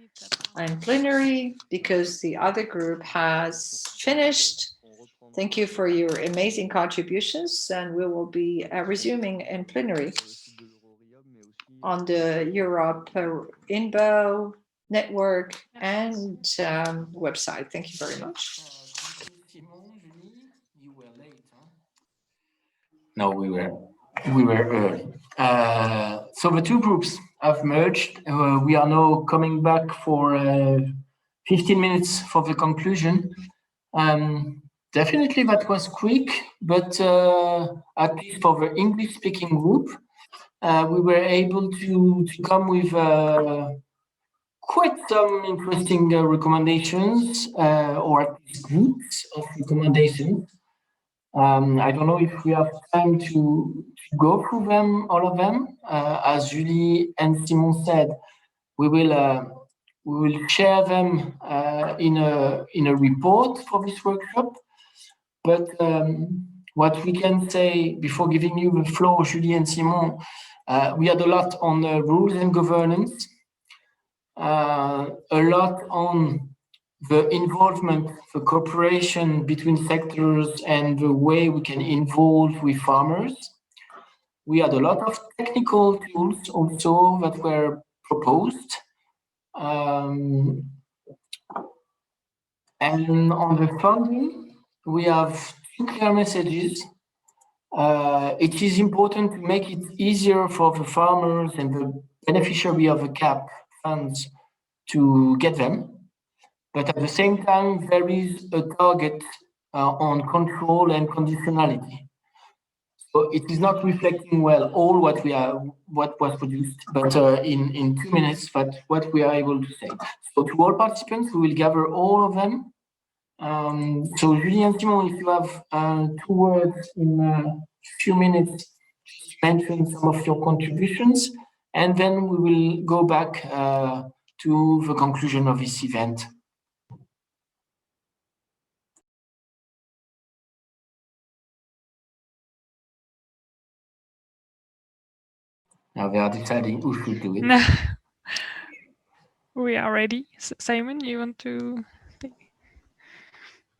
G: in plenary because the other group has finished. Thank you for your amazing contributions, and we will be resuming in plenary on the Europe-INBO network and website. Thank you very much.
A: You were late, huh? No, we were early. So the two groups have merged. We are now coming back for 15 minutes for the conclusion. Definitely that was quick, but at least for the English-speaking group, we were able to come with quite some interesting recommendations, or at least groups of recommendations. I don't know if we have time to go through them, all of them. As Julie and Simon said, we will share them in a report for this workshop. But what we can say before giving you the floor, Julie and Simon, we had a lot on rules and governance, a lot on the involvement, the cooperation between sectors and the way we can involve with farmers. We had a lot of technical tools also that were proposed. And on the funding, we have two clear messages. It is important to make it easier for the farmers and the beneficiary of the CAP funds to get them. But at the same time, there is a target on control and conditionality. So it is not reflecting well all what was produced, but in 2 minutes, that's what we are able to say. So to all participants, we will gather all of them. So Julie and Simon, if you have 2 words in a few minutes, just mention some of your contributions, and then we will go back to the conclusion of this event. Now they are deciding who should do it.
D: We are ready. Simon, you want to...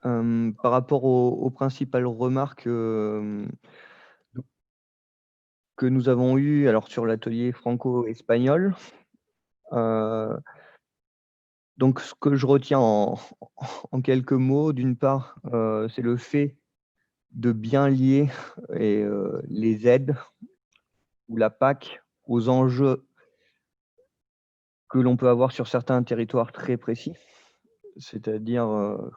F: Par rapport aux principales remarques que nous avons eues alors, sur l'atelier franco-espagnol, donc ce que je retiens en quelques mots, d'une part, c'est le fait de bien lier les aides ou la PAC aux enjeux que l'on peut avoir sur certains territoires très précis, c'est-à-dire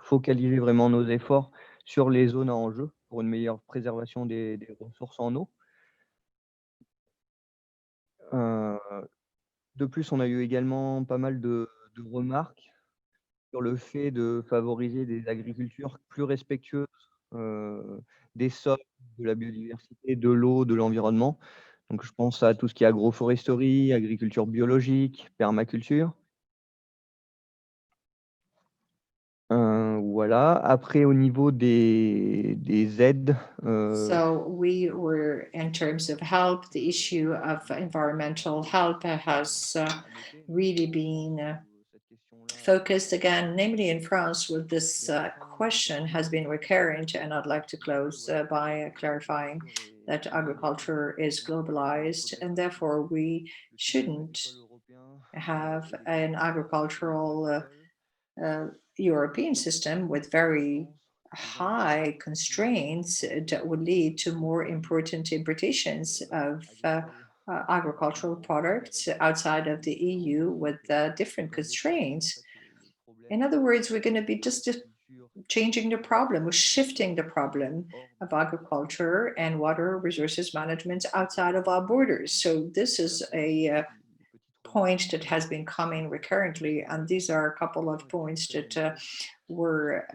F: focaliser vraiment nos efforts sur les zones à enjeu pour une meilleure préservation des ressources en eau. De plus, on a eu également pas mal de remarques sur le fait de favoriser des agricultures plus respectueuses des sols, de la biodiversité, de l'eau, de l'environnement. Donc, je pense à tout ce qui est agroforesterie, agriculture biologique, permaculture. Voilà. Après, au niveau des aides.
G: So we were, in terms of help, the issue of environmental help has really been focused again, namely in France, with this question has been recurrent, and I'd like to close by clarifying that agriculture is globalized, and therefore we shouldn't have an agricultural European system with very high constraints that would lead to more important importations of agricultural products outside of the EU with different constraints. In other words, we're going to be just changing the problem, we're shifting the problem of agriculture and water resources management outside of our borders. So this is a point that has been coming recurrently, and these are a couple of points that were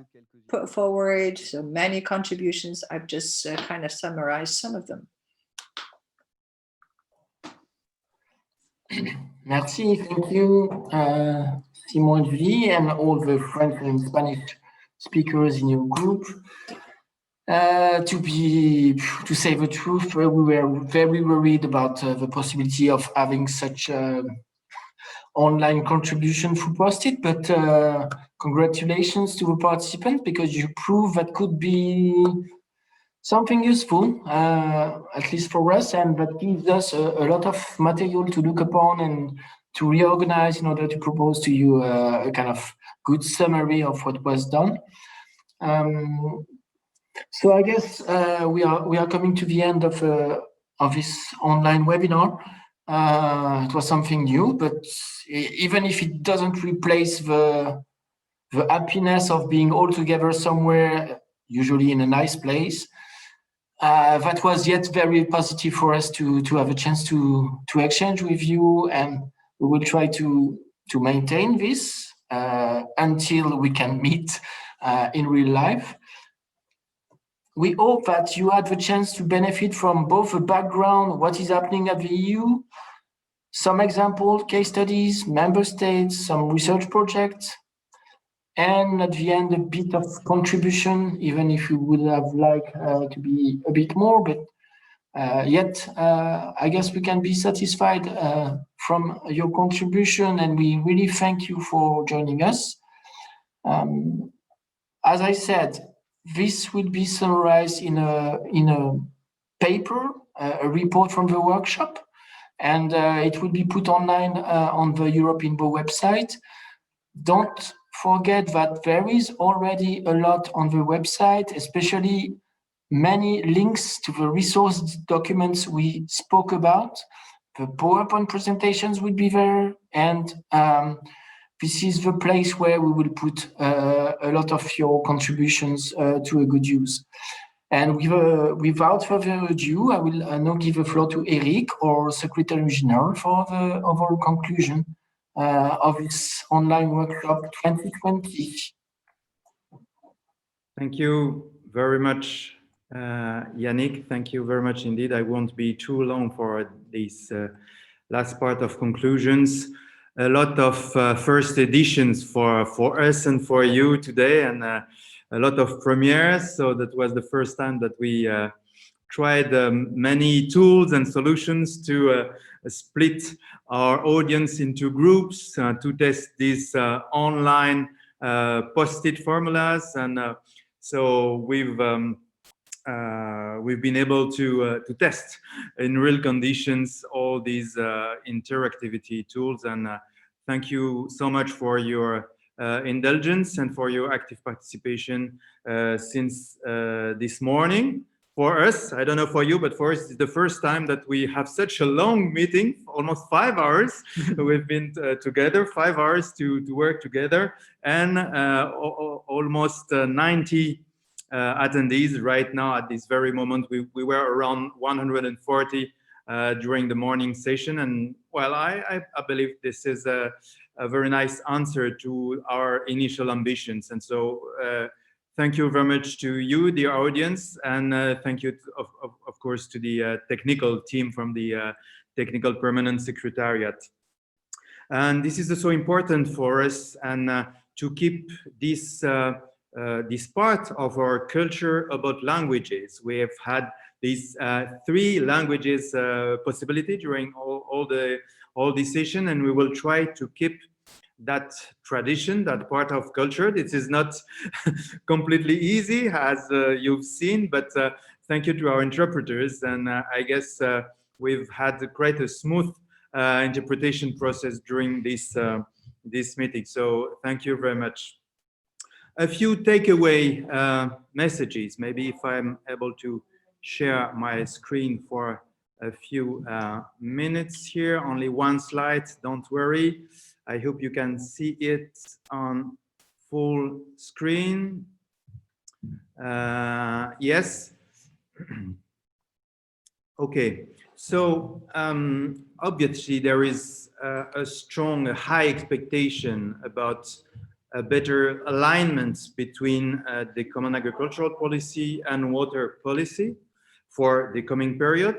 G: put forward. So many contributions. I've just kind of summarized some of them.
A: Merci, thank you, Simon and Julie, and all the French and Spanish speakers in your group. To say the truth, we were very worried about the possibility of having such online contribution through Post-it, but congratulations to the participants, because you prove that could be something useful, at least for us, and that gives us a lot of material to look upon and to reorganize in order to propose to you a kind of good summary of what was done. So I guess we are coming to the end of this online webinar. It was something new, but even if it doesn't replace the happiness of being all together somewhere, usually in a nice place, that was yet very positive for us to have a chance to exchange with you, and we will try to maintain this until we can meet in real life. We hope that you had the chance to benefit from both the background, what is happening at the EU, some example case studies, member states, some research projects, and at the end, a bit of contribution, even if you would have liked to be a bit more, but yet I guess we can be satisfied from your contribution, and we really thank you for joining us. As I said, this will be summarized in a paper, a report from the workshop, and it will be put online on the Europe-INBO website. Don't forget that there is already a lot on the website, especially many links to the resource documents we spoke about. The PowerPoint presentations will be there, and this is the place where we will put a lot of your contributions to a good use. And without further ado, I will now give the floor to Eric, our Secretary General, for the overall conclusion of this online workshop 2020.
H: Thank you very much, Yannick. Thank you very much indeed. I won't be too long for this last part of conclusions. A lot of first editions for us and for you today, and a lot of premieres. So that was the first time that we tried many tools and solutions to split our audience into groups to test these online post-it formulas, and so we've been able to test in real conditions all these interactivity tools, and thank you so much for your indulgence and for your active participation since this morning. For us, I don't know for you, but for us, it's the first time that we have such a long meeting, almost 5 hours. We've been together 5 hours to work together, and almost 90 attendees right now at this very moment. We were around 140 during the morning session, and well, I believe this is a very nice answer to our initial ambitions. And so thank you very much to you, dear audience, and thank you, of course, to the technical team from the Technical Permanent Secretariat. And this is so important for us, and to keep this this part of our culture about languages. We have had these 3 languages possibility during all this session, and we will try to keep that tradition, that part of culture. This is not completely easy, as you've seen, but thank you to our interpreters, and I guess we've had quite a smooth interpretation process during this this meeting. So thank you very much. A few takeaway messages. Maybe if I'm able to share my screen for a few minutes here. Only one slide, don't worry. I hope you can see it on full screen. Yes. Okay. So obviously there is a strong, high expectation about a better alignment between the common agricultural policy and water policy. for the coming period,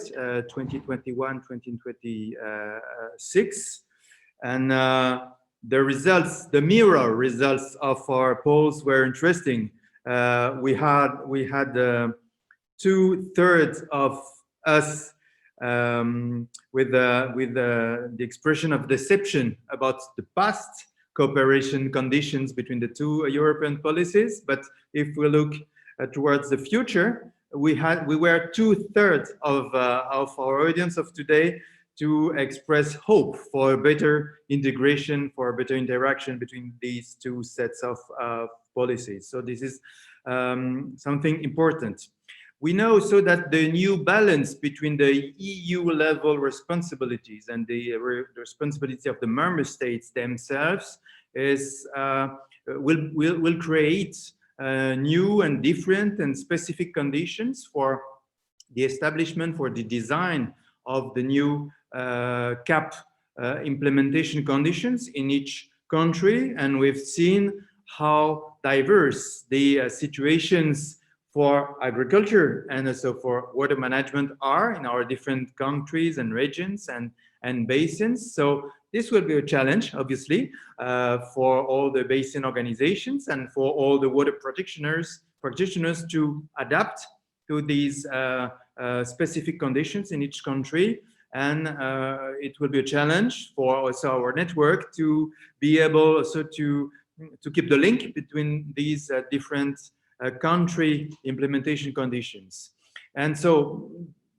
H: 2021-2026. And the results, the mirror results of our polls were interesting. We had 2/3 of us with the expression of deception about the past cooperation conditions between the two European policies. But if we look towards the future, we were 2/3 of our audience of today to express hope for a better integration, for a better interaction between these two sets of policies. So this is something important. We know so that the new balance between the EU level responsibilities and the responsibility of the member states themselves is will create new and different and specific conditions for the establishment, for the design of the new CAP implementation conditions in each country. And we've seen how diverse the situations for agriculture and also for water management are in our different countries and regions and basins. So this will be a challenge, obviously, for all the basin organizations and for all the water practitioners to adapt to these specific conditions in each country. And it will be a challenge for also our network to be able also to keep the link between these different country implementation conditions. And so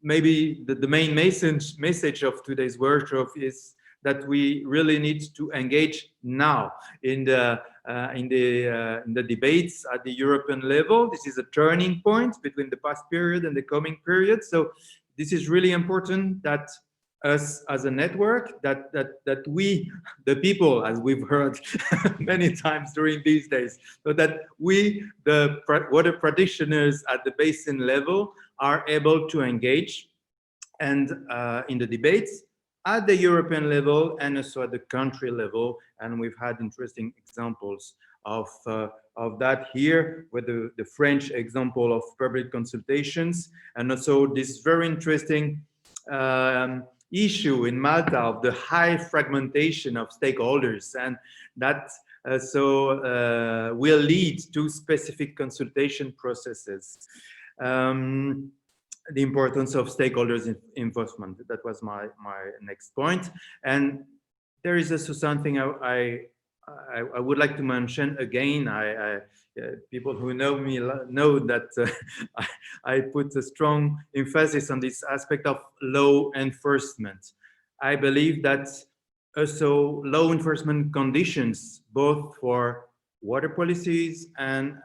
H: maybe the main message of today's workshop is that we really need to engage now in the debates at the European level. This is a turning point between the past period and the coming period. So this is really important that us as a network, that we, the people, as we've heard many times during these days, so that we, the water practitioners at the basin level, are able to engage and in the debates at the European level and also at the country level. And we've had interesting examples of that here with the French example of public consultations, and also this very interesting issue in Malta of the high fragmentation of stakeholders, and that will lead to specific consultation processes. The importance of stakeholders involvement, that was my next point. And there is also something I would like to mention again. People who know me know that I put a strong emphasis on this aspect of law enforcement. I believe that also law enforcement conditions, both for water policies and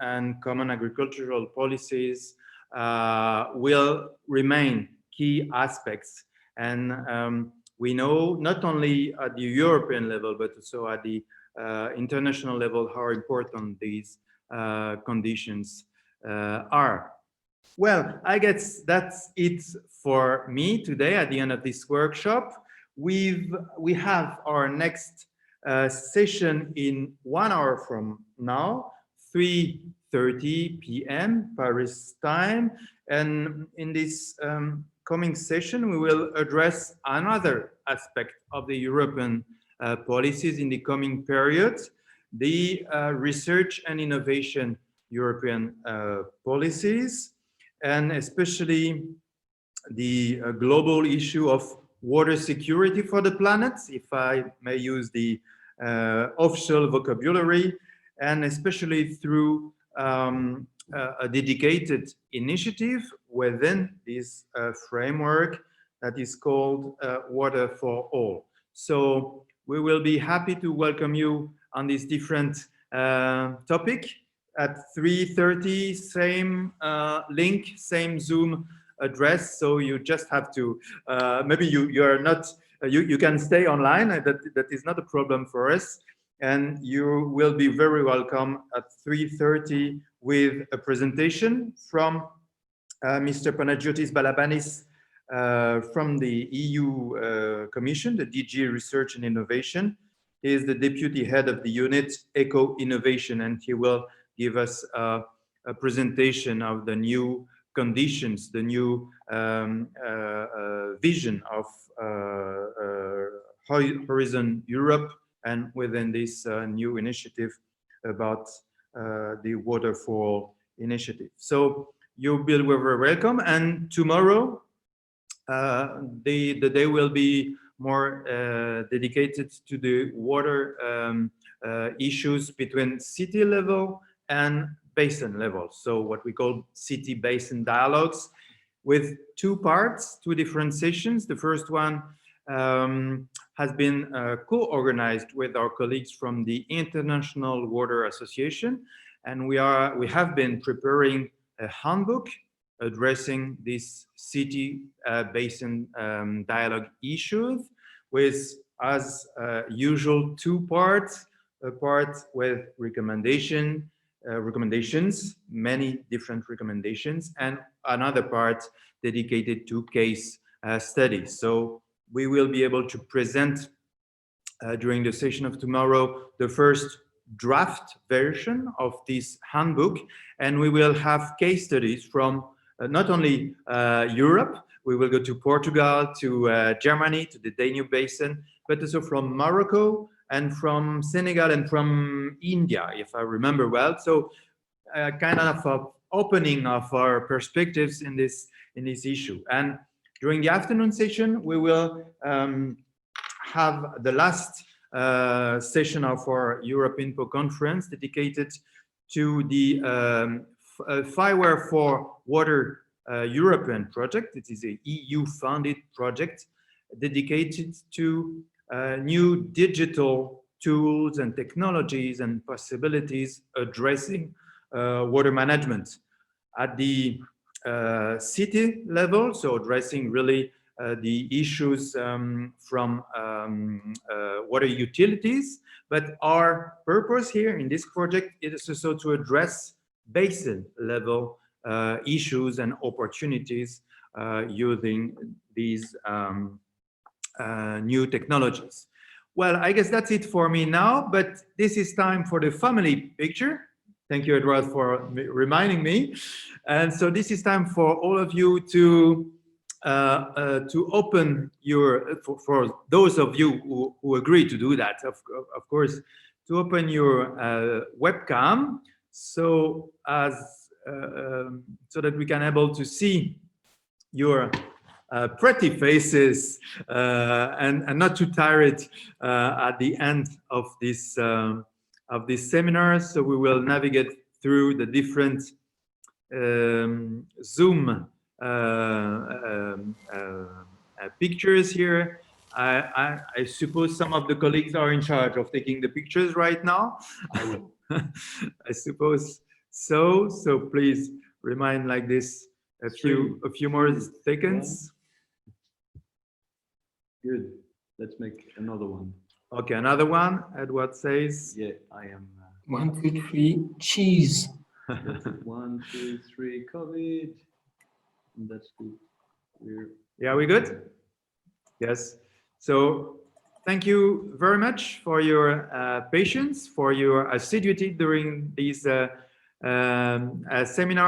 H: common agricultural policies, will remain key aspects. And we know not only at the European level, but also at the international level, how important these conditions are. Well, I guess that's it for me today at the end of this workshop. We have our next session in 1 hour from now, 3:30 p.m. Paris time. And in this coming session, we will address another aspect of the European policies in the coming period, the research and innovation European policies, and especially the global issue of water security for the planet, if I may use the official vocabulary, and especially through a dedicated initiative within this framework that is called Water for All. So we will be happy to welcome you on this different topic at 3:30, same link, same Zoom address. So you just have to, maybe you are not, you can stay online, that is not a problem for us. And you will be very welcome at 3:30 with a presentation from Mr. Panagiotis Balabanis from the EU Commission, the DG Research and Innovation. He is the deputy head of the unit Eco Innovation, and he will give us a presentation of the new conditions, the new vision of Horizon Europe, and within this new initiative about the Waterfall Initiative. So you'll be very welcome, and tomorrow the day will be more dedicated to the water issues between city level and basin level. So what we call city basin dialogues, with two parts, two different sessions. The first one has been co-organized with our colleagues from the International Water Association, and we have been preparing a handbook addressing these city basin dialogue issues, with, as usual, two parts: a part with recommendations, many different recommendations, and another part dedicated to case studies. So we will be able to present during the session of tomorrow the first draft version of this handbook, and we will have case studies from not only Europe. We will go to Portugal, to Germany, to the Danube Basin, but also from Morocco and from Senegal and from India, if I remember well. So kind of a opening of our perspectives in this issue. And during the afternoon session, we will have the last session of our Europe-INBO conference dedicated to the Fireware for Water European project. It is a EU-funded project dedicated to new digital tools and technologies and possibilities addressing water management at the city level, so addressing really the issues from water utilities. But our purpose here in this project is also to address basin level issues and opportunities using these new technologies. Well, I guess that's it for me now, but this is time for the family picture. Thank you, Edward, for reminding me. And so this is time for all of you to open your, for those of you who agree to do that, of course, to open your webcam, so so that we can able to see your pretty faces and not too tired at the end of this seminar. So we will navigate through the different Zoom pictures here. I suppose some of the colleagues are in charge of taking the pictures right now. I will. I suppose so. So please remind like this a few more seconds.
I: Good. Let's make another one.
H: Okay, another one. Edward says.
I: Yeah, I am.
A: 1, 2, 3, cheese.
I: 1, 2, 3, COVID. That's good.
H: Yeah, we good? Yes. So thank you very much for your patience, for your assiduity during these seminar.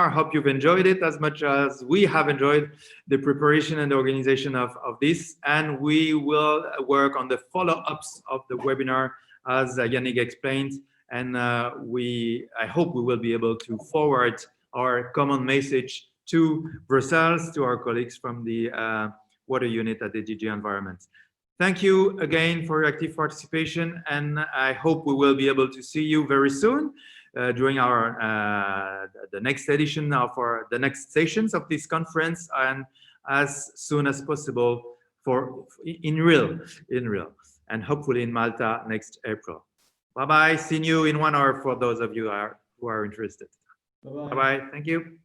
H: I hope you've enjoyed it as much as we have enjoyed the preparation and the organization of this. And we will work on the follow-ups of the webinar, as Yannick explained. And I hope we will be able to forward our common message to Brussels, to our colleagues from the water unit at the DG Environment. Thank you again for your active participation, and I hope we will be able to see you very soon during our the next edition of the next sessions of this conference, and as soon as possible in real, and hopefully in Malta next April. Bye bye. See you in 1 hour for those of you who are interested. Bye bye. Thank you.